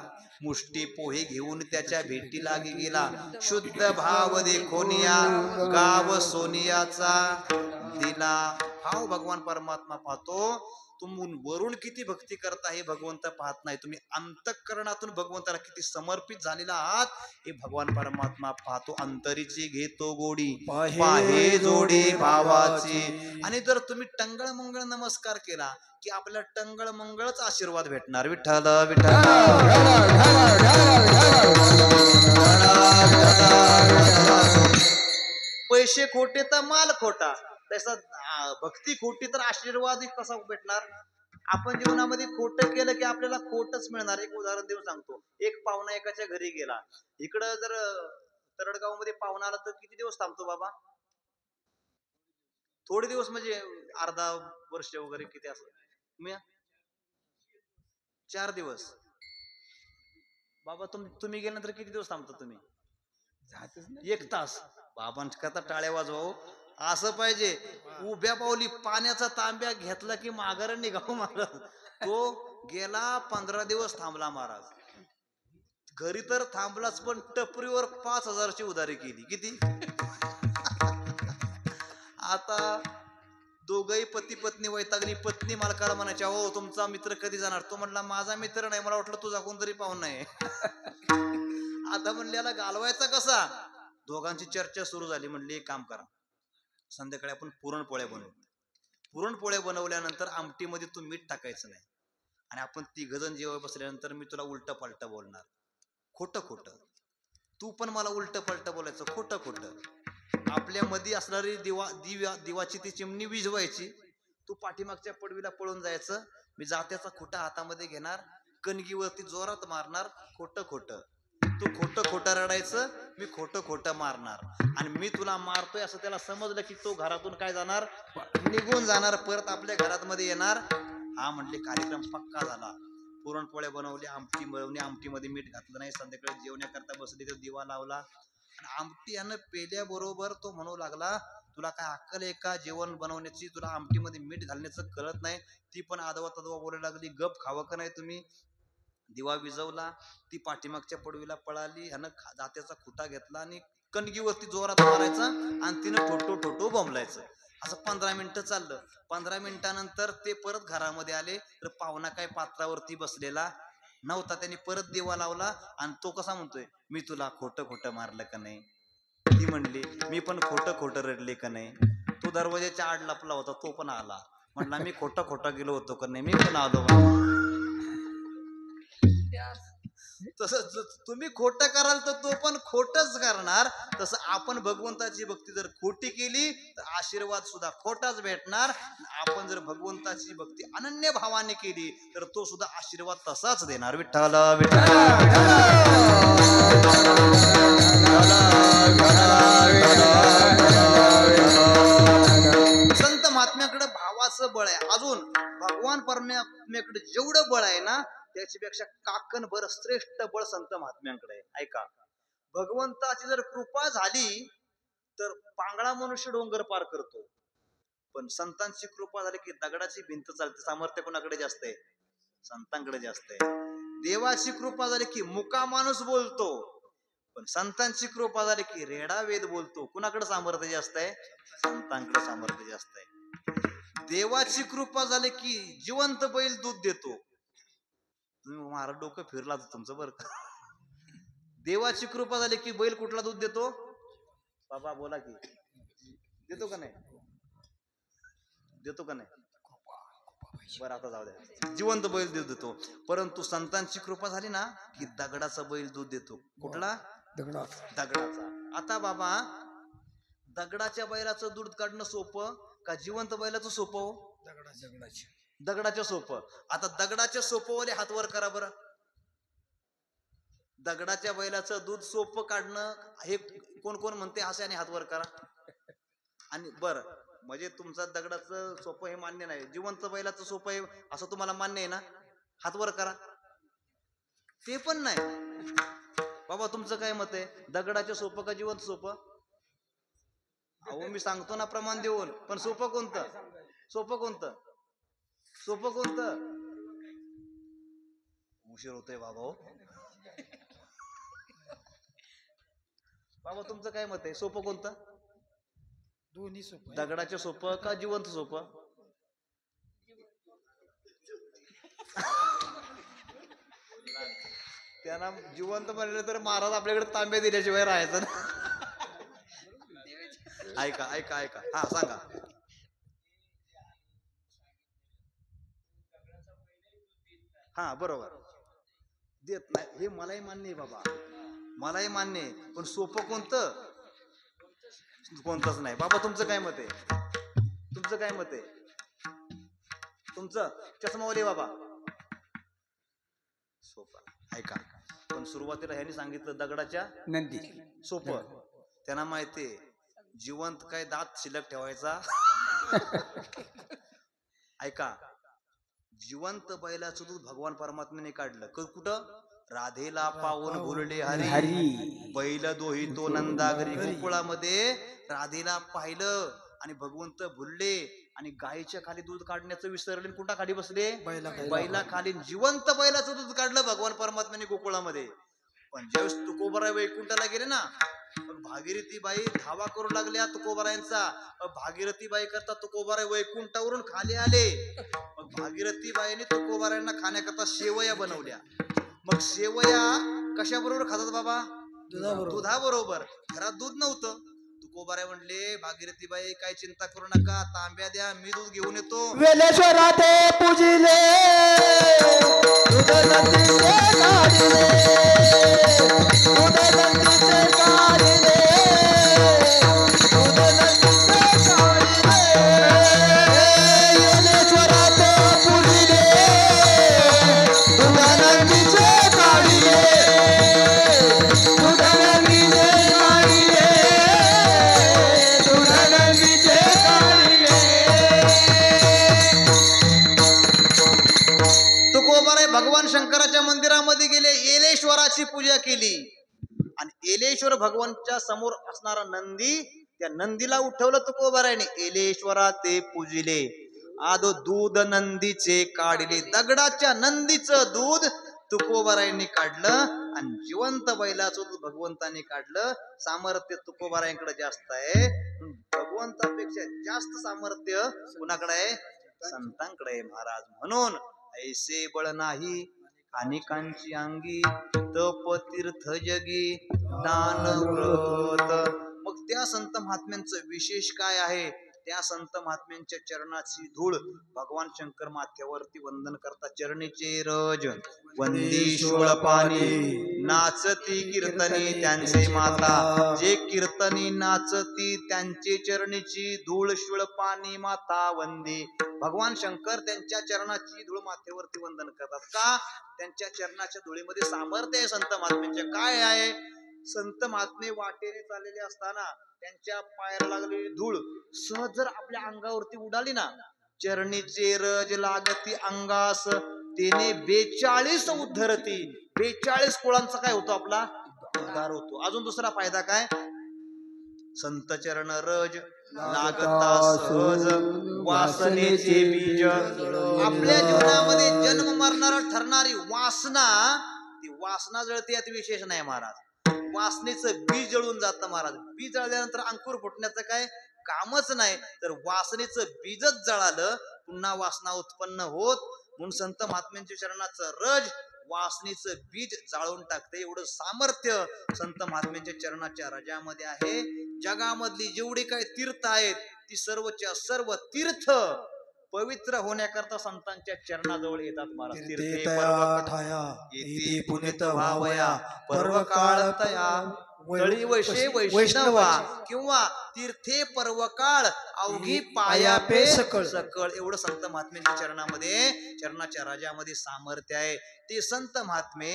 मुष्टी पोहे घेऊन त्याच्या भेटीला गेला. शुद्ध भाव देखोनिया गाव सोनियाचा दिला. भाव भगवान परमात्मा पाहतो. तुम्ही वरून किती भक्ती करता हे भगवंत पाहत नाही, तुम्ही अंतःकरणातून भगवंताला किती समर्पित झालेला आहात हे भगवान परमात्मा पाहतो. अंतरीची घेतो गोडी पाहे जोडी भावाची. आणि जर तुम्ही टंगळ मंगळ नमस्कार केला की आपल्याला टंगळ मंगळच आशीर्वाद भेटणार. विठ्ठल विठ्ठल. पैसे खोटे तर माल खोटा, तसा भक्ती खोटी तर आशीर्वाद कसा भेटणार? आपण जीवनामध्ये खोटं केलं की आपल्याला खोटच मिळणार. एक उदाहरण देऊन सांगतो. एक पाहुणा एकाच्या घरी गेला. इकडं जर तरडगाव मध्ये पाहुणा आला तर किती दिवस थांबतो बाबा? थोडे दिवस, म्हणजे अर्धा वर्ष वगैरे किती असं? 4 दिवस. बाबा तुम्ही गेल्यानंतर किती दिवस थांबता तुम्ही? 1 तास. बाबांकरता टाळ्या वाजवा. असं पाहिजे. उभ्या पावली पाण्याचा तांब्या घेतला की माघार निघाव महाराज. तो गेला 15 दिवस थांबला महाराज. घरी तर थांबलाच, पण टपरीवर 5,000ची उधारी केली. किती? आता दोघही पती पत्नी वैतागली. पत्नी मालकाला म्हणायच्या, हो तुमचा मित्र कधी जाणार? तो म्हणला, माझा मित्र नाही, मला वाटलं तुझा कोणतरी पाहुणा आहे. आता म्हणल्याला घालवायचा कसा? दोघांची चर्चा सुरू झाली. म्हणली, एक काम करा, संध्याकाळी आपण पुरणपोळ्या बनवू. पुरणपोळ्या बनवल्यानंतर आमटीमध्ये तू मीठ टाकायचं नाही, आणि आपण 3 जण जेव्हा बसल्यानंतर मी तुला उलट पालट बोलणार. खोटं खोटं. तू पण मला उलट पालट बोलायचं. खोटं खोटं. आपल्या मध्ये असणारी दिवाची ती चिमणी विझवायची. तू पाठीमागच्या पडवीला पळून जायचं. मी जात्याचा खुटा हातामध्ये घेणार, कणगीवरती जोरात मारणार. खोटं खोटं. तू खोटं खोटं रडायचं, मी खोटं खोटं मारणार. आणि मी तुला मारतोय असं त्याला समजलं की तो घरातून काय जाणार? निघून जाणार. परत आपल्या घरात मध्ये येणार. हा म्हणले, कार्यक्रम पक्का झाला. पुरणपोळ्या बनवली, आमटी बनवली, आमटीमध्ये मीठ घातलं नाही. संध्याकाळी जेवण्याकरता बसली, तो दिवा लावला. आमटी यानं पेल्याबरोबर तो म्हणू लागला, तुला काय अक्कल आहे का जेवण बनवण्याची? तुला आमटीमध्ये मीठ घालण्याचं कळत नाही? ती पण आदवा तदवा बोलायला लागली. गप खावं का नाही तुम्ही? दिवा विजवला. ती पाठीमागच्या पडवीला पळाली. ह्यानं जात्याचा खुटा घेतला आणि कणगीवरती जोरात मारायचा आणि तिनं ठोटो ठोटो बोंबलायचं. असं 15 मिनिटं चाललं. 15 मिनिटानंतर ते परत घरामध्ये आले तर पाहुणा काय पात्रावरती बसलेला नव्हता. त्यांनी परत दिवा लावला आणि तो कसा म्हणतोय, मी तुला खोटं खोटं मारलं का नाही? ती म्हणली, मी पण खोटं खोटं रडले का नाही? तो दरवाजाच्या आड लपला होता, तो पण आला. म्हटला, मी खोटं खोटं गेलो होतो का नाही? मी पण आलो. तसं तुम्ही खोटं कराल तर तो पण खोटच करणार. तसं आपण भगवंताची भक्ती जर खोटी केली तर आशीर्वाद सुद्धा खोटाच भेटणार. आपण जर भगवंताची भक्ती अनन्य भावाने केली तर तो सुद्धा आशीर्वाद तसाच देणार. विठ्ठल संत महात्म्याकडे भावाचं बळ आहे. अजून भगवान परमात्म्याकडे जेवढं बळ आहे ना, त्याच्यापेक्षा काकण भर श्रेष्ठ बळ संत महात्म्यांकडे आहे. ऐका, भगवंताची जर कृपा झाली तर पांगळा मनुष्य डोंगर पार करतो, पण संतांची कृपा झाली की दगडाची भिंत चालते. सामर्थ्य कोणाकडे जास्त आहे? संतांकडे जास्त आहे. देवाची कृपा झाली की मुका माणूस बोलतो, पण संतांची कृपा झाली की रेडा वेद बोलतो. कुणाकडे सामर्थ्य जास्त आहे? संतांकडे सामर्थ्य जास्त आहे. देवाची कृपा झाली की जिवंत बैल दूध देतो. तुम्ही महाराज डोकं फिरला तुमचं बरं का. देवाची कृपा झाली की बैल कुठला दूध देतो? बाबा बोला की, देतो का नाही? देतो का नाही? बरं आता जाऊ द्या, जिवंत बैल दूध देतो. परंतु संतांची कृपा झाली ना की दगडाचा बैल दूध देतो. कुठला? दगडाचा. आता बाबा, दगडाच्या बैलाचं दूध काढणं सोपं का जिवंत बैलाचं सोपं हो? दगडाच्या सोपं. आता दगडाच्या सोपंवाले हात वर करा बरं. दगडाच्या बैलाचं दूध सोपं काढणं हे कोण कोण म्हणते असे, आणि हात वर करा. आणि बरं, म्हणजे तुमचा दगडाचं सोपं हे मान्य नाही, जिवंत बैलाचं सोपं आहे असं तुम्हाला मान्य आहे ना? हात वर करा. ते पण नाही बाबा, तुमचं काय मत आहे? दगडाचं सोपं का जिवंत सोपं? अहो मी सांगतो ना प्रमाण देऊन, पण सोपं कोणतं? सोपं कोणतं? सोपं कोणतं? उशीर होतोय बाबा हो. बाबा तुमचं काय मत आहे? सोपं कोणतं? दोन्ही सोपं. दगडाचं सोपं का जिवंत सोपं? त्यांना जिवंत म्हणलं तर महाराज आपल्याकडे तांबे दिल्याशिवाय राहायचं ना. ऐका ऐका ऐका, हा सांगा. हा बरोबर, देत नाही हे मलाही मान्य आहे बाबा, मलाही मान्य आहे. पण सोपं कोणतं? कोणतंच नाही. बाबा तुमचं काय मत आहे? तुमचं काय मत आहे? तुमचं चष्मावाले बाबा सोपं. ऐका, पण सुरुवातीला ह्यांनी सांगितलं दगडाच्या नंदी सोपं. त्यांना माहितीये जिवंत काय दात शिल्लक ठेवायचा. ऐका, जिवंत बैलाचं दूध भगवान परमात्म्याने काढलं. कुठं? राधेला पावून भुलले हरी, बैल दोही तो नंदागरी. गोकुळामध्ये राधेला पाहिलं आणि भगवंत भुलले आणि गायीच्या खाली दूध काढण्याचं विसरले. कुठं खाली बसले? बैला खाली. जिवंत बैलाचं दूध काढलं भगवान परमात्म्याने गोकुळामध्ये. पण ज्यावेळेस तुकोबराय वैकुंठाला गेले ना, मग भागीरथी बाई धावा करू लागल्या तुकोबरायांचा. भागीरथी बाई करता तुकोबराय वैकुंठावरून खाली आले. मग भागीरथी बाईने तुकोबरायांना खाण्याकरता शेवया बनवल्या. मग शेवया कशा बरोबर खातात बाबा? दुधाबरोबर. घरात दूध नव्हतं. तुकोबराय म्हणले भागीरथी बाई काय चिंता करू नका, तांब्या द्या, मी दूध घेऊन येतो. वेलेश्वरा ते पूजिले दूध नंदीचे काढिले, दूध नंदीचे काढिले, दूध नंदीचे काढिले. वेलेश्वरा ते पूजिले दूध नंदीचे काढिले, दूध नंदीचे काढिले, दूध नंदीचे काढिले. तुकोबाराय भगवान शंकराच्या मंदिरामध्ये गेले, एलेश्वराची पूजा केली आणि एलेश्वर भगवानच्या समोर असणारा नंदी, त्या नंदीला उठवलं तुकोबारायने. एलेश्वरा ते पूजिले, आदो दूध नंदीचे काढले. दगडाच्या नंदीचं दूध तुकोबारायांनी काढलं आणि जिवंत बैलाचं दूध भगवंताने काढलं. सामर्थ्य तुकोबारायांकडे जास्त आहे. भगवंतापेक्षा जास्त सामर्थ्य कुणाकडे आहे? संतांकडे आहे महाराज. म्हणून ऐसे बळ नाही अनेकांची अंगी, तप तीर्थ जगी दान व्रत. मग त्या संत महात्म्यांचं विशेष काय आहे? त्या संत महात्म्यांच्या चरणाची धूळ भगवान शंकर माथ्यावरती वंदन करतात. चरणीचे रज वंदी शूळपाणी, नाचती कीर्तनी त्यांचे माता. जे कीर्तनी नाचती त्यांचे चरणीची धूळ शूळपाणी माता वंदी. भगवान शंकर त्यांच्या चरणाची धूळ माथ्यावरती वंदन करतात. का? त्यांच्या चरणाच्या धुळीमध्ये सामर्थ्य आहे संत महात्म्यांच्या. काय आहे? संत महात्मे वाटेने चाललेले असताना त्यांच्या पायाला लागलेली धूळ सहज जर आपल्या अंगावरती उडाली ना, चरणीचे रज लागती अंगास, तेने 42 उद्धरती. 42 कुळांचा काय होतो? आपला उद्धार होतो. अजून दुसरा फायदा काय? संत चरण रज लागता सहज, वासनेचे बीज. आपल्या जीवनामध्ये जन्म मरणारा ठरणारी वासना, ती वासना जळते यात विशेष नाही महाराज. वासनेचं बीज जळून जातं महाराज. बीज जळल्यानंतर अंकुर फुटण्याचं काय कामच नाही. तर वासनेचं बीजच जळालं, पुन्हा वासना उत्पन्न होत. म्हणून संत महात्म्यांच्या चरणाचं रज वासनेचं बीज जाळून टाकते. एवढं सामर्थ्य संत महात्म्यांच्या चरणाच्या रजामध्ये आहे. जगामधली जेवढी काही तीर्थ आहेत ती सर्वच्या सर्व तीर्थ पवित्र होण्याकरता संतांच्या चरणाजवळ येतात महाराज. तीर्थे तया पर्वकाळ ठाया इति पुनित भावया पर्वकाळ तया तळी वैशे वैष्णवा वैष्णवाची. किंवा तीर्थे पर्वकाळ अवघी पायापे सकळ. एवढं संत महात्म्यांच्या चरणामध्ये, चरणाच्या राजामध्ये सामर्थ्य आहे. ते संत महात्मे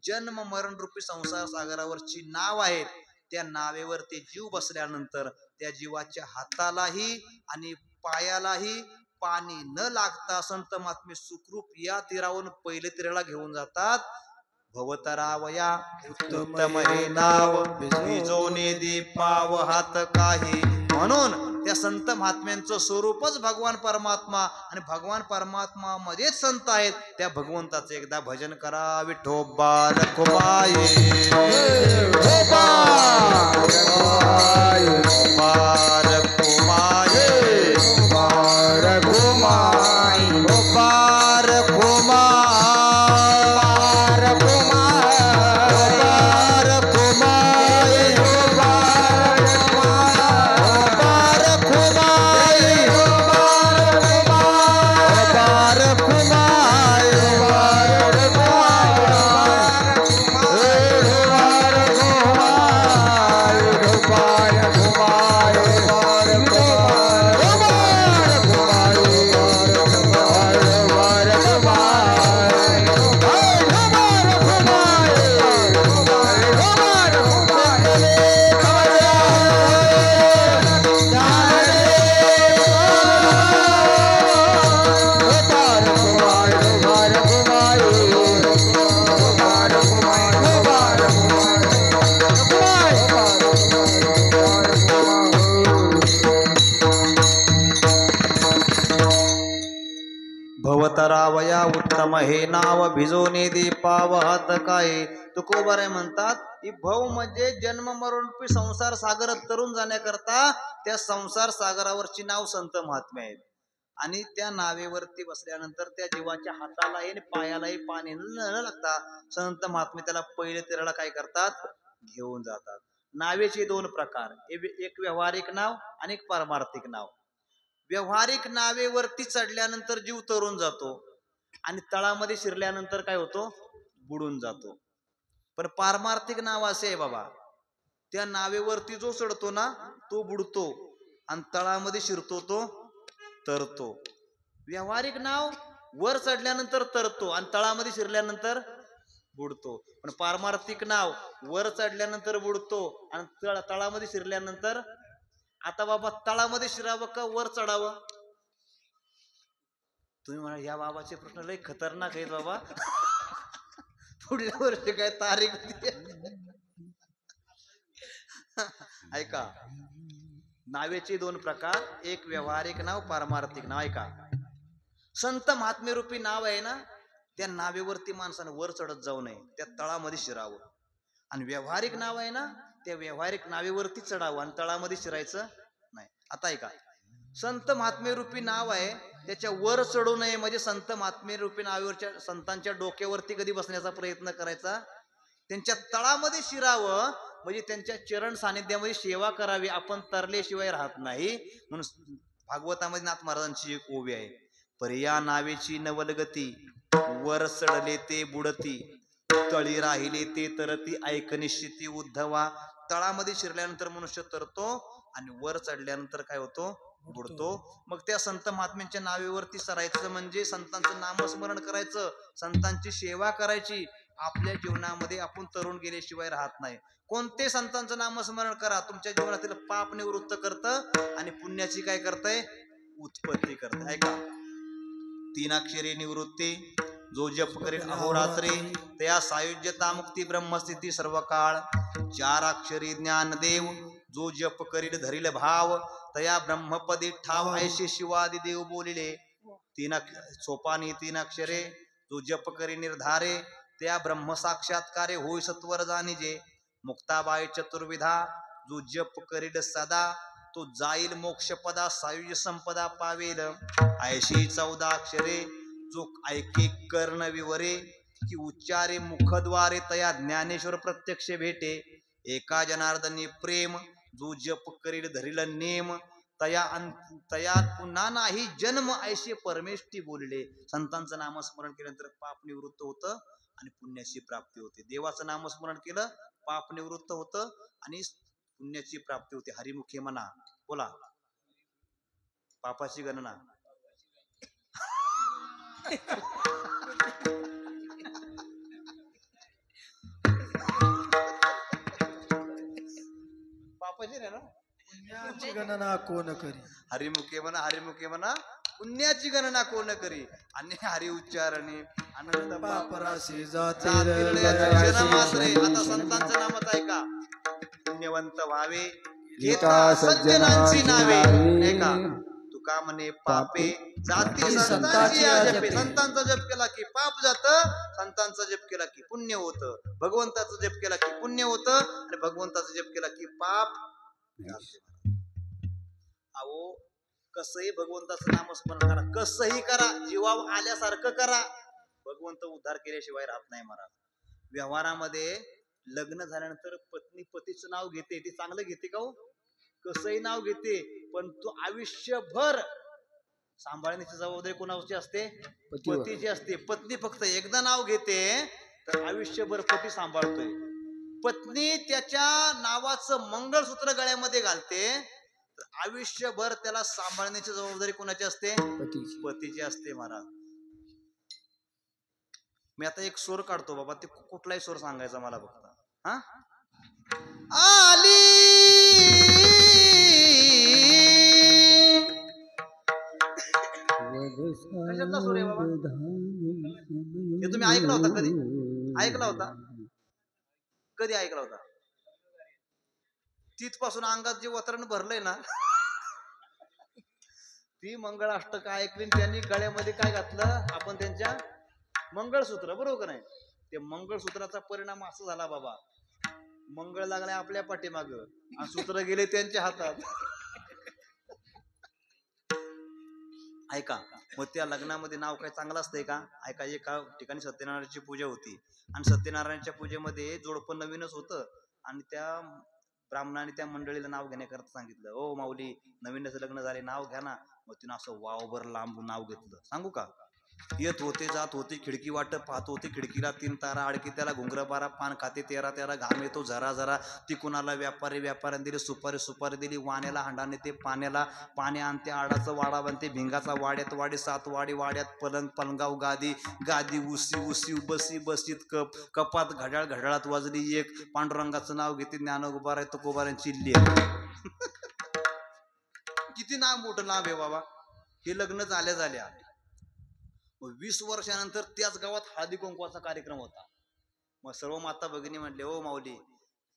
जन्म मरण रूपी संसार सागरावरची नाव आहेत. त्या नावेवर ते जीव बसल्यानंतर त्या जीवाच्या हातालाही आणि पायालाही पाणी न लागता संत महात्मे सुखरूप या तीरावरून पहिले तीराला घेऊन जातात. भवतरावया उत्तम हे नाव भिजवणे दीपाव हात काही. म्हणून त्या संत महात्म्यांचं स्वरूपच भगवान परमात्मा आणि भगवान परमात्मा मध्येच संत आहेत. त्या भगवंताचं एकदा भजन करा. विठोबा रखुमाये भवतरावया उत्तम हे नाव भिजवणे दीपाव हात काय. तुकोबाराय म्हणतात की भव म्हणजे जन्म मरण रूपी संसार सागर तरुण जाण्याकरता त्या संसार सागरावरची नाव संत महात्मे आहेत. आणि त्या नावेवरती बसल्यानंतर त्या जीवाच्या हातालाही आणि पायालाही पाणी न लागता संत महात्मे त्याला पहिले तीराला काय करतात, घेऊन जातात. नावेचे दोन प्रकार, एक व्यावहारिक नाव आणि एक पारमार्थिक नाव. व्यावहारिक नावेवरती चढल्यानंतर जीव तरून जातो आणि तळामध्ये शिरल्यानंतर काय होतो, बुडून जातो. पण पारमार्थिक नाव असे आहे बाबा, त्या नावेवरती जो चढतो ना तो बुडतो आणि तळामध्ये शिरतो तो तरतो. व्यावहारिक नाव वर चढल्यानंतर तरतो आणि तळामध्ये शिरल्यानंतर बुडतो. पण पारमार्थिक नाव वर चढल्यानंतर बुडतो आणि तळामध्ये शिरल्यानंतर. आता बाबा तळामध्ये शिरावं का वर चढावं? तुम्ही म्हणा या बाबाचे प्रश्न लय खतरनाक आहेत बाबा. पुढल्या वर्षी काय तारीख ऐका. नावेचे दोन प्रकार, एक व्यावहारिक नाव, पारमार्थिक नाव. ऐका, संत महात्मे रूपी नाव आहे ना, त्या नावेवरती माणसानं वर चढत जाऊ नये, त्या तळामध्ये शिरावं. आणि व्यावहारिक नाव आहे ना, त्या व्यावहारिक नावेवरती चढावं आणि तळामध्ये शिरायचं नाही. आता ऐका, संत महात्मे रूपी नाव आहे त्याच्या वर चढू नये म्हणजे संत महात्मे रूपी नावेवरच्या संतांच्या डोक्यावरती कधी बसण्याचा प्रयत्न करायचा, त्यांच्या तळामध्ये शिरावं म्हणजे त्यांच्या चरण सानिध्यामध्ये सेवा करावी. आपण तरल्याशिवाय राहत नाही. म्हणून भागवतामध्ये नाथ महाराजांची एक ओवी आहे, पर्या नावेची नवलगती, वर चढले ते बुडती, तळी राहिले ते तरती, ऐक निश्चिती उद्धवा. तळामध्ये शिरल्यानंतर मनुष्य तरतो आणि वर चढल्यानंतर काय होतो, बुडतो. मग त्या संत महात्म्यांच्या नावेवरती सरायचं म्हणजे संतांचं नामस्मरण करायचं, संतांची सेवा करायची. आपल्या जीवनामध्ये आपण तरुण गेल्याशिवाय राहत नाही. कोणते संतांचं नामस्मरण करा, तुमच्या जीवनातील पाप निवृत्त करतं आणि पुण्याची काय करतंय, उत्पत्ती करत. ऐका, 3 अक्षरी निवृत्ती, जो जप करेल अहोरात्री, त्या सायुज्यता मुक्ती ब्रह्मस्थिती सर्व काळ. 4 अक्षरी ज्ञानदेव, जो जप करील धरील भाव, तया ब्रह्मपदी ठाव, ऐशे शिवादी देव बोलिले. 3 सोपानी 3 अक्षरे, जो जप करी निर्धारे, त्या ब्रह्म साक्षात्कारे होय सत्वर जाणीजे. मुक्ताबाई चतुर्विधा, जो जप करील सदा, तो जाईल मोक्षपदा, सायुज्य संपदा पावेल. ऐशी 14 अक्षरे, जो ऐके कर्ण विवरे, की उच्चारे मुखद्वारे, तया ज्ञानेश्वर प्रत्यक्ष भेटे. एका जनार्दनी प्रेम, जो जप करील धरील नेम, तयात पुन्हा नाही जन्म ऐसे परमेष्ठी बोलले. संतांचं नामस्मरण केल्यानंतर पाप निवृत्त होतं आणि पुण्याची प्राप्ती होते. देवाचं नामस्मरण केलं पाप निवृत्त होतं आणि पुण्याची प्राप्ती होते. हरिमुखे म्हणा, बोला. पापाची गणना पापाची नाही ना. पुण्याची गणना कोण करी. हरिमुखे म्हणा पुण्याची गणना कोण करी. आणि हरी उच्चारणे अनंत पापराशी जाती आता संतांचं नामच आहे का. पुण्यवंत व्हावे घेता सज्जनांची नावे. नाही का. तुका म्हणे पापे जाती संतांची जपे. संतांचा जप केला की पाप जात, संतांचा जप केला की पुण्य होतं. भगवंताचा जप केला की पुण्य होतं आणि भगवंताचा जप केला की पाप. अहो कसंही भगवंताचं नामस्मरण करा, कसंही करा, जीवावर आल्यासारखं करा, भगवंत उद्धार केल्याशिवाय राहत नाही महाराज. व्यवहारामध्ये लग्न झाल्यानंतर पत्नी पतीचं नाव घेते, ती चांगलं घेते का हो. कसंही नाव घेते, पण तो आयुष्यभर सांभाळण्याची जबाबदारी कोणाची असते. पतीची असते. पत्नी फक्त एकदा नाव घेते तर आयुष्यभर पती सांभाळतोय. पत्नी त्याच्या नावाचं मंगळसूत्र गळ्यामध्ये घालते तर आयुष्यभर त्याला सांभाळण्याची जबाबदारी कोणाची असते. पतीची असते महाराज. मी आता एक स्वर काढतो बाबा, ते कुठलाही स्वर सांगायचा मला फक्त. हा आली कशातला सूर आहे बाबा. हे तुम्ही ऐकला होता कधी. ऐकला होता कधी ऐकला होता. तिथपासून अंगात जे वतरण भरलंय ना ती मंगळाष्टक ऐकली. त्यांनी गळ्यामध्ये काय घातलं आपण, त्यांच्या मंगळसूत्र. बरोबर का नाही. ते मंगळसूत्राचा परिणाम असा झाला बाबा, मंगळ लागले आपल्या पाठीमाग आणि सूत्र गेले त्यांच्या हातात. ऐका मग त्या लग्नामध्ये नाव काय चांगलं असतंय का. ऐका एका ठिकाणी सत्यनारायणाची पूजा होती आणि सत्यनारायणच्या पूजेमध्ये जोडपं नवीनच होतं आणि त्या ब्राह्मणाने त्या मंडळीला नाव घेण्याकरता सांगितलं. ओ माऊली नवीनच लग्न झाले, नाव घ्या ना. मग तिनं असं वावभर लांब नाव घेतलं. सांगू का. येत होते जात होते, खिडकी वाट पाहत होते, खिडकीला 3 तारा अडकी, त्याला घुंगर 12, पान खाते 13, घाम येतो झरा झरा. ती कुणाला व्यापाऱ्याने दिली, सुपारी दिली, वाण्याला हांडाने ते पाण्याला पाणी आणते, आडाचं वाडा बांधते, भिंगाचा वाड्यात वाडी, 7 वाडी वाड्यात पलंग, पलंगाव गादी उसी बसीत कपात घड्याळात वाजली एक. पांडुरंगाचं नाव घेते, ज्ञानोबा आहे तुकोबारांची लेक. किती नाव मोठं नाव आहे बाबा. हे लग्न झाल्या 20 वर्षानंतर त्याच गावात हळदी कुंकवाचा कार्यक्रम होता. मग सर्व माता भगिनी म्हणले, ओ माऊली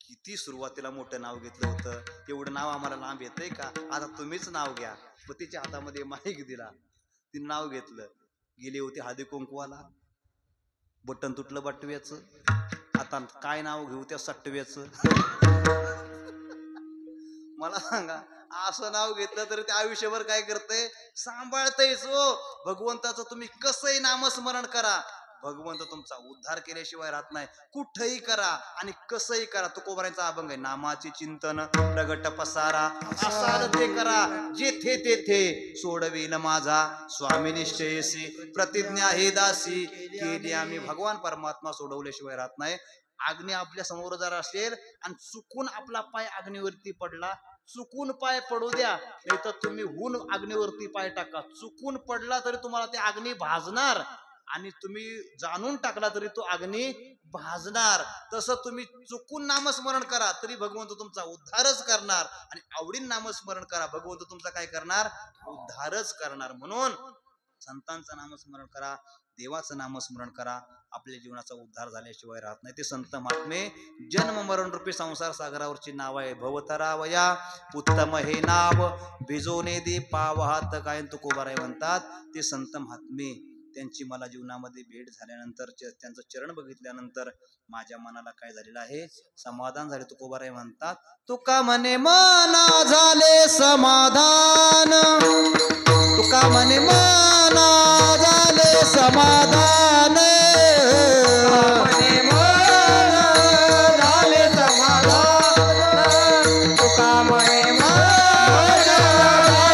किती सुरुवातीला मोठं नाव घेतलं होतं, एवढं नाव आम्हाला लांब येतंय का, आता तुम्हीच नाव घ्या. मग तिच्या हातामध्ये माईक दिला, तिने नाव घेतलं. गेले होते हळदी कुंकवाला, बटन तुटलं बटव्याचं. आता काय नाव घेऊ त्या सटव्याचं. मला सांगा असं नाव घेतलं तरी ते आयुष्यभर काय करतंय, सांभाळतंयच हो. भगवंताचं तुम्ही कसंही नामस्मरण करा, भगवंत तुमचा उद्धार केल्याशिवाय राहत नाही. कुठंही करा आणि कसंही करा. तुकोबारांचा अभंग आहे, नामाचे चिंतन प्रगट पसारा, असाल ते करा जेथे तेथे, सोडवीन माझा स्वामी निश्चयसी, प्रतिज्ञा हे दासी केली आम्ही. भगवान परमात्मा सोडवल्याशिवाय राहत नाही. अग्नी आपल्या समोर जर असेल आणि चुकून आपला पाय अग्नीवरती पडला, चुकून पाय पडू द्या, नाही तर तुम्ही हून अग्नीवरती पाय टाका. चुकून पडला तरी तुम्हाला ते अग्नी भाजणार आणि तुम्ही जाणून टाकला तरी तो अग्नी भाजणार. तसं तुम्ही चुकून नामस्मरण करा तरी भगवंत तुमचा उद्धारच करणार आणि आवडीन नामस्मरण करा, भगवंत तुमचा काय करणार, उद्धारच करणार. म्हणून संतांचं नामस्मरण करा, देवाचं नामस्मरण करा, आपल्या जीवनाचा उद्धार झाल्याशिवाय राहत नाही. ते संत महात्मे जन्म मरण रूपी संसार सागरावरची नाव आहे. भवतरावया उत्तम हे नाव, भिजवणे दे पावहात काय तुकोबाराय म्हणतात. ते संत महात्मे त्यांची मला जीवनामध्ये भेट झाल्यानंतर, त्यांचं चरण बघितल्यानंतर माझ्या मनाला काय झालेलं आहे, समाधान झाले. तुकोबाराय म्हणतात, तुका म्हणे मना झाले समाधान, तुका म्हणे मना झाले समाधान, म्हणे मन झाले समाधान, तुका म्हणे मन झाले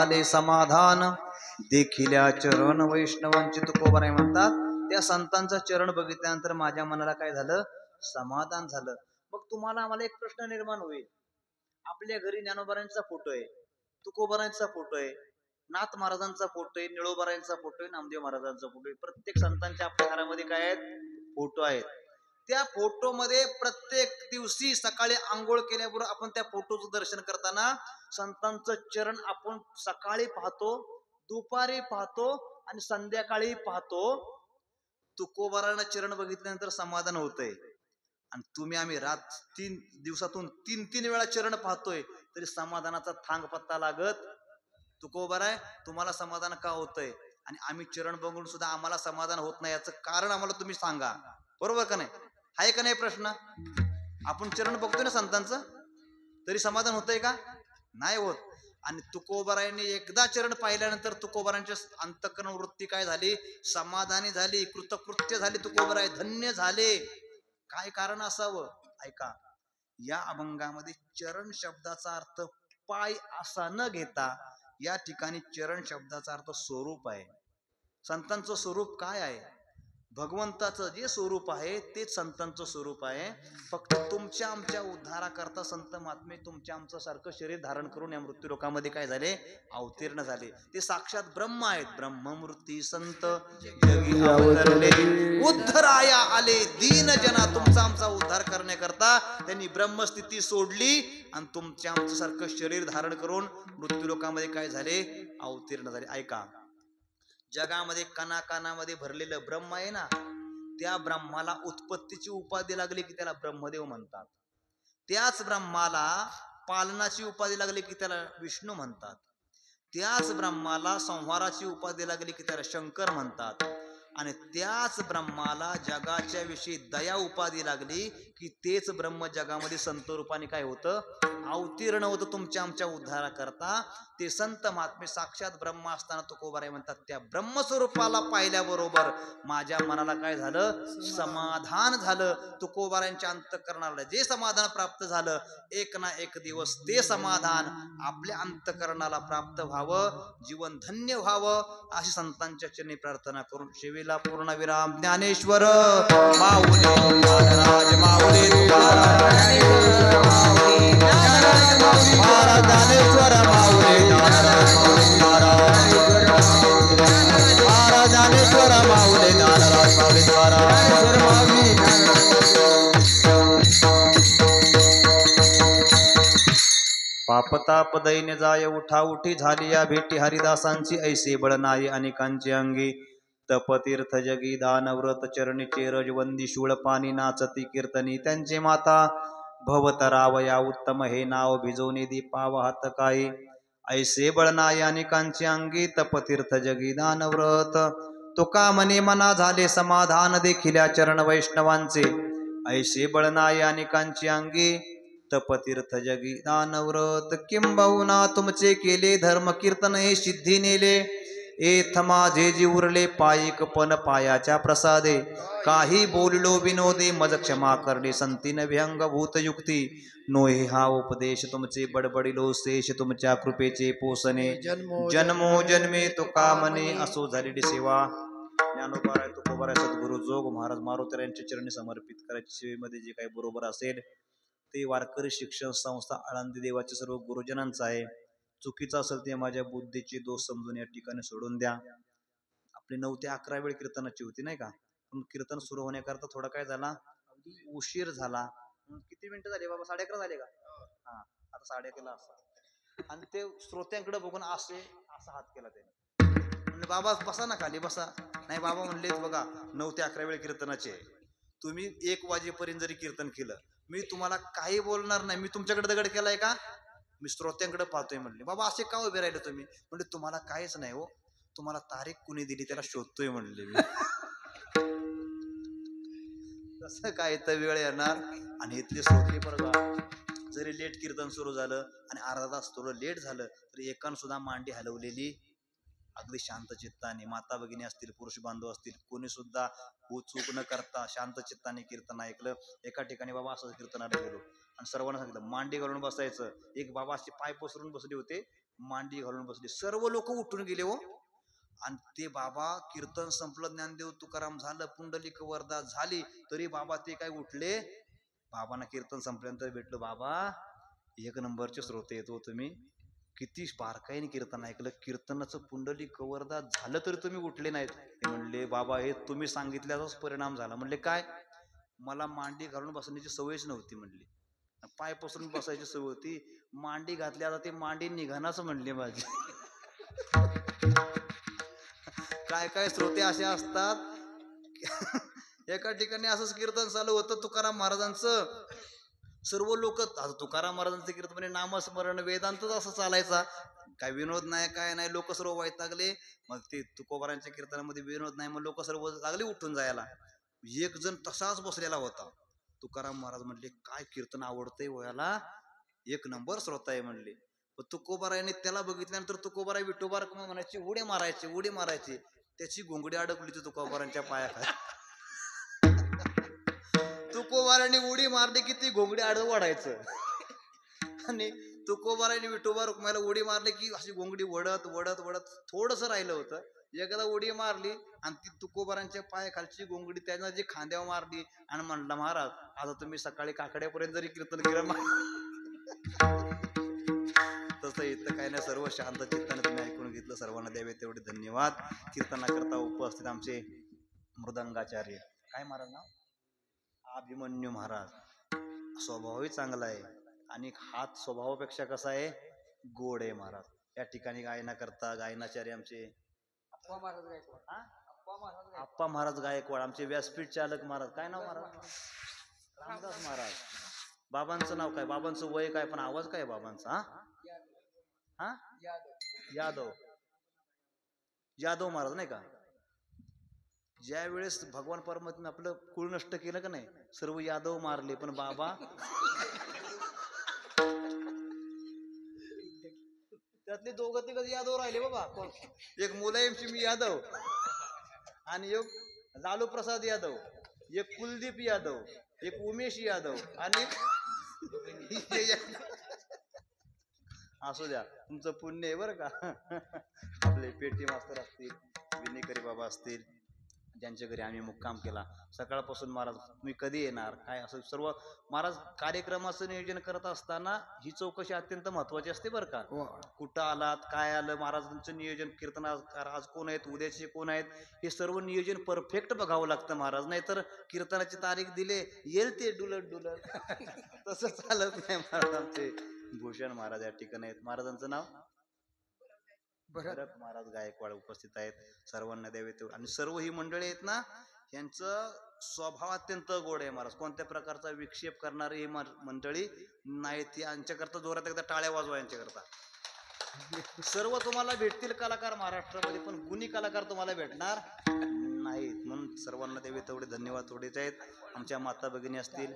झाले समाधान देखिल्या चरण वैष्णवांची तुकोबाराय म्हणतात त्या संतांचं चरण बघितल्यानंतर माझ्या मनाला काय झालं समाधान झालं. मग तुम्हाला आम्हाला एक प्रश्न निर्माण होईल, आपल्या घरी ज्ञानोबारांचा फोटो आहे, तुकोबारांचा फोटो आहे, नाथ महाराजांचा फोटो आहे, निळोबारांचा फोटो आहे, नामदेव महाराजांचा फोटो आहे, प्रत्येक संतांच्या आपल्या घरामध्ये काय आहेत फोटो आहेत. त्या फोटो मध्ये प्रत्येक दिवशी सकाळी आंघोळ केल्याबरोबर आपण त्या फोटोचं दर्शन करताना संतांचं चरण आपण सकाळी पाहतो, दुपारी पाहतो आणि संध्याकाळी पाहतो. तुकोबारांना चरण बघितल्यानंतर समाधान होतंय आणि तुम्ही आम्ही 3 दिवसातून 3 वेळा चरण पाहतोय तरी समाधानाचा थांग पत्ता लागत. तुकोबाराय तुम्हाला समाधान का होतंय आणि आम्ही चरण बघून सुद्धा आम्हाला समाधान होत नाही, याचं कारण आम्हाला तुम्ही सांगा. बरोबर का नाही? आहे का नाही प्रश्न? आपण चरण बघतोय ना संतांचं तरी समाधान होतंय का? नाही होत. आणि तुकोबारायांनी एकदा चरण पाहिल्यानंतर तुकोबारांच्या अंतःकरण वृत्ती काय झाली समाधानी झाली, कृतकृत्य झाली, तुकोबाराय धन्य झाले. काय कारण असावं ऐका. या अभंगामध्ये चरण शब्दाचा अर्थ पाय असा न घेता या ठिकाणी चरण शब्दाचा अर्थ स्वरूप आहे. संतांचं स्वरूप काय आहे? भगवंताचं जे स्वरूप आहे तेच संतांचं स्वरूप आहे. फक्त तुमच्या आमच्या उद्धाराकरता संत महात्मे तुमच्या आमचं सारखं शरीर धारण करून या मृत्यू लोकामध्ये काय झाले अवतीर्ण झाले. ते साक्षात ब्रह्म आहेत. ब्रह्ममूर्ती संत जगी अवतरले उद्धराया आले दीन जना. तुमचा आमचा उद्धार करण्याकरता त्यांनी ब्रह्मस्थिती सोडली आणि तुमच्या आमचं सारखं शरीर धारण करून मृत्यू लोकामध्ये काय झाले अवतीर्ण झाले. ऐका, जगामध्ये कणाकणामध्ये भरलेलं ब्रह्म आहे ना, त्या ब्रह्माला उत्पत्तीची उपाधी लागली की त्याला ब्रह्मदेव म्हणतात. त्याच ब्रह्माला पालनाची उपाधी लागली की त्याला विष्णू म्हणतात. त्याच ब्रह्माला संहाराची उपाधी लागली की त्याला शंकर म्हणतात. आणि त्याच ब्रह्माला जगाच्या विषयी दया उपाधी लागली की तेच ब्रह्म जगामध्ये संत रूपाने काय होतं अवतीर्ण होतं तुमच्या आमच्या उद्धाराकरता. ते संत महात्मे साक्षात ब्रह्म असताना तुकोबाराय म्हणतात त्या ब्रह्मस्वरूपाला पाहिल्याबरोबर माझ्या मनाला काय झालं समाधान झालं. तुकोबारायांच्या अंतःकरणाला जे समाधान प्राप्त झालं एक ना एक दिवस ते समाधान आपल्या अंतःकरणाला प्राप्त व्हावं, जीवन धन्य व्हावं अशी संतांच्या चरणी प्रार्थना करून शेवेला पूर्णविराम. ज्ञानेश्वर माऊली महाराज माऊली तुकाराम महाराज ज्ञानेश्वर माऊली महाराज ज्ञानेश्वर माऊली ज्ञानराज माऊली पापताप दैन्य जाय उठा उठी झाली या भेटी हरिदासांची ऐसे बळ नाही अनेकांची अंगी. तपतीर्थ जगी दानव्रत चरणी चेरज वंदी शूळ पाणी नाचती कीर्तनी त्यांचे माता. भवतरावया उत्तम हे नाव भिजवणे दीपा वाहत काही. ऐसे बळ नाही अनेकांची अंगी तपतीर्थ जगी दानव्रत. तुका मने मना झाले समाधान देखिल्या चरण वैष्णवांचे. ऐसे बळ नाही अनेकांची अंगी तपतीर्थ जगी दानव्रत. किंबहुना तुमचे केले धर्म कीर्तन हे सिद्धी नेले. एथ माझे जी उरले पायिक पण पायाच्या प्रसादे. काही बोललो विनोदे मज क्षमा करणे संतीन विहंग भूतयुक्ती. नोहे हा उपदेश तुमचे बडबडिलो शेष तुमच्या कृपेचे पोसणे. जन्मो जन्मे तुका मने असो झालेली सेवा. ज्ञानोबाराय तुकोबाराय सद्गुरु जोग महाराज मारुती यांच्या चरणी समर्पित करायची. सेवेमध्ये जे काही बरोबर असेल ते वारकरी शिक्षण संस्था आळंदी देवाचे सर्व गुरुजनांचं आहे. चुकीचं असेल ते माझ्या बुद्धीचे दोष समजून या ठिकाणी सोडून द्या. आपली 9 ते 11 वेळ कीर्तनाची होती नाही का, पण कीर्तन सुरू होण्याकरता थोडा काय झाला उशीर झाला. किती मिनिटं झाली बाबा? 11:30 झाले का? हा, आता 11:30 असं. आणि ते श्रोत्यांकडे बघून असा हात केला त्याने, म्हणजे बाबा बसा ना खाली बसा. नाही बाबा म्हणले बघा 9 ते 11 वेळ कीर्तनाचे आहे. तुम्ही 1 वाजेपर्यंत जरी कीर्तन केलं मी तुम्हाला काही बोलणार नाही. मी तुमच्याकडे दगड केलाय का? मी श्रोत्यांकडे पाहतोय म्हणले. बाबा असे का उभे राहिले तुम्ही? म्हणजे तुम्हाला काहीच नाही हो, तुम्हाला तारीख कुणी दिली त्याला शोधतोय म्हणले मी. तसं काय तर वेळ येणार आणि इथले श्रोते बरोबर जरी लेट कीर्तन सुरू झालं आणि अर्धा तास थोडं लेट झालं तरी एकान सुद्धा मांडी हलवलेली अगदी शांत चित्ताने. माता भगिनी असतील, पुरुष बांधव असतील, कोणी सुद्धा हो चूक न करता शांत चित्ताने कीर्तन ऐकलं. एका ठिकाणी बाबा असं कीर्तनाला गेलो आणि सर्वांना सांगितलं मांडी घालून बसायचं. एक बाबा असे पाय पसरून बसले होते मांडी घालून बसले. सर्व लोक उठून गेले हो. आणि ते बाबा कीर्तन संपलं, ज्ञानदेव तुकाराम झालं, पुंडलिक वरदा झाली, तरी बाबा ते काय उठले. बाबांना कीर्तन संपल्यानंतर भेटलो. बाबा एक नंबरचे श्रोते येतो तुम्ही, किती बारकाईने कीर्तन ऐकलं, कीर्तनाचं पुंडलिक वरदा झालं तरी तुम्ही उठले नाहीत. ते म्हणले बाबा हे तुम्ही सांगितल्याचाच परिणाम झाला. म्हणले काय? मला मांडी घालून बसण्याची सवयच नव्हती म्हणली, पाय पसरून बसायची सवय होती. मांडी घातली आता ती मांडी निघानाच म्हणली माझी. काय काय श्रोते असे असतात. एका ठिकाणी असंच कीर्तन चालू होतं तुकाराम महाराजांचं. सर्व लोक, आता तुकाराम महाराजांचं कीर्तन म्हणजे नामस्मरण वेदांतच असं चालायचा, काय विनोद नाही काय नाही. लोक सर्व वैतागले. मग ते तुकोबारांच्या कीर्तनामध्ये विनोद नाही, मग लोक सर्व लागले उठून जायला. एक जण तसाच बसलेला होता. तुकाराम महाराज म्हणले काय कीर्तन आवडतंय वयाला, एक नंबर श्रोता आहे म्हणले. तुकोबाराने त्याला बघितल्यानंतर तुकोबारा विठोबार म्हणायचे, उडी मारायचे उडी मारायचे. त्याची घोंगडी अडकली होती तुकोबारांच्या पायाखाली. तुकोबाराने उडी मारली की ती घोंगडी आडव वाढायचं. आणि तुकोबाराने विठोबा रुक्माईला उडी मारली की अशी घोंगडी वडत वडत वडत थोडस राहिलं होतं. एकदा उडी मारली आणि ती तुकोबारांच्या पायाखालची घोंगडी त्यानं जी खांद्यावर मारली आणि म्हणला महाराज आता तुम्ही सकाळी काकड्यापर्यंत जरी कीर्तन केलं. तसं इथं काय नाही, सर्व शांत चित्ताने तुम्ही ऐकून घेतलं. सर्वांना द्यावे तेवढे धन्यवाद. कीर्तनाकरता उपस्थित आमचे मृदंगाचार्य, काय महाराज नाव, अभिमन्यू महाराज. स्वभावही चांगला आहे आणि हात स्वभावापेक्षा कसा आहे, गोड आहे महाराज. या ठिकाणी गायना करता गायनाचार्य आमचे आप्पा महाराज गायकवाड, आमचे व्यासपीठ चालक महाराज, काय नाव महाराज, रामदास महाराज. बाबांचं नाव काय, बाबांचं वय काय, पण आवाज काय बाबांचा, हा यादव यादव महाराज नाही का. ज्या वेळेस भगवान परमात्म्याने आपलं कुळ नष्ट केलं का नाही, सर्व यादव मारले, पण बाबा त्यातले दोघं तिघ यादव राहिले बाबा. कोण, एक मुलायम सिंह यादव आणि एक लालू प्रसाद यादव, एक कुलदीप यादव, एक उमेश यादव आणि असू द्या, तुमचं पुण्य आहे बरं का. आपले पेटी मास्तर असतील, विनेकरी बाबा असतील, ज्यांच्या घरी आम्ही मुक्काम केला. सकाळपासून महाराज तुम्ही कधी येणार काय असं सर्व महाराज कार्यक्रमाचं नियोजन करत असताना ही चौकशी अत्यंत महत्वाची असते बरं का. कुठं आलात, काय आलं, महाराजांचं नियोजन, कीर्तनाकार आज कोण आहेत, उद्याचे कोण आहेत, हे सर्व नियोजन परफेक्ट बघावं लागतं महाराज. नाहीतर कीर्तनाची तारीख दिले येईल ते डुलत डुलत तसं चालत नाही महाराज. आमचे भूषण महाराज या ठिकाणी आहेत. महाराजांचं नाव भरत महाराज गायकवाड उपस्थित आहेत. सर्वांना द्यावे तेवढे. आणि सर्व ही मंडळी आहेत ना, यांचं स्वभाव अत्यंत गोड आहे महाराज. कोणत्या प्रकारचा विक्षेप करणारी ही मंडळी नाहीत. यांच्याकरता जोरात एकदा टाळ्या वाजवा यांच्याकरता. सर्व तुम्हाला भेटतील कलाकार महाराष्ट्रामध्ये, पण गुणी कलाकार तुम्हाला भेटणार नाहीत. म्हणून सर्वांना द्यावे तेवढे धन्यवाद थोडेच आहेत. आमच्या माता भगिनी असतील,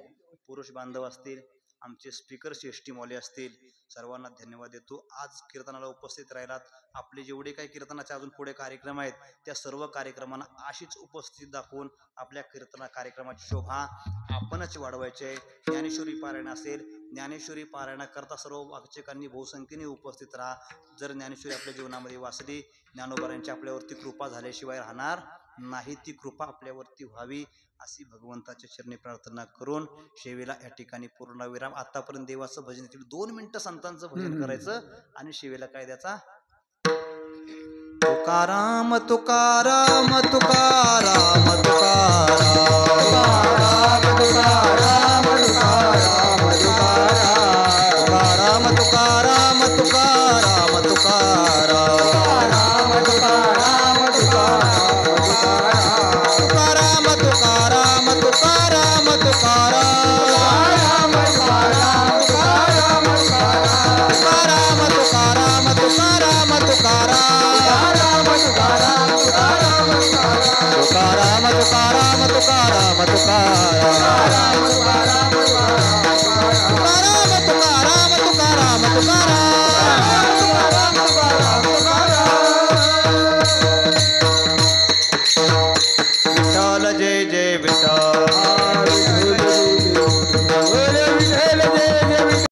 पुरुष बांधव असतील, आमचे स्पीकर श्रेष्ठीमौली असतील, सर्वांना धन्यवाद देतो. आज कीर्तनाला उपस्थित राहिलात. आपले जेवढे काही कीर्तनाचे अजून पुढे कार्यक्रम आहेत त्या सर्व कार्यक्रमांना अशीच उपस्थिती दाखवून आपल्या कीर्तना कार्यक्रमाची शोभा आपणच वाढवायची आहे. ज्ञानेश्वरी पारायण असेल, ज्ञानेश्वरी पारायणाकरता सर्व वाचकांनी बहुसंख्येने उपस्थित राहा. जर ज्ञानेश्वरी आपल्या जीवनामध्ये वाचली, ज्ञानोबारांची आपल्यावरती कृपा झाल्याशिवाय राहणार नाही. ती कृपा आपल्यावरती व्हावी अशी भगवंताच्या चरणी प्रार्थना करून शेवेला या ठिकाणी पूर्णविराम. आतापर्यंत देवाचं भजन 2 मिनिटं संतांचं भजन करायचं आणि शेवेला काय द्यायचा, तुकाराम तुकाराम तुकाराम तुकाराम तुकाराम तुकाराम तुकाराम तुकाराम तुकाराम तुकाराम तुकाराम तुकाराम तुकाराम तुकाराम तुकाराम तुकाराम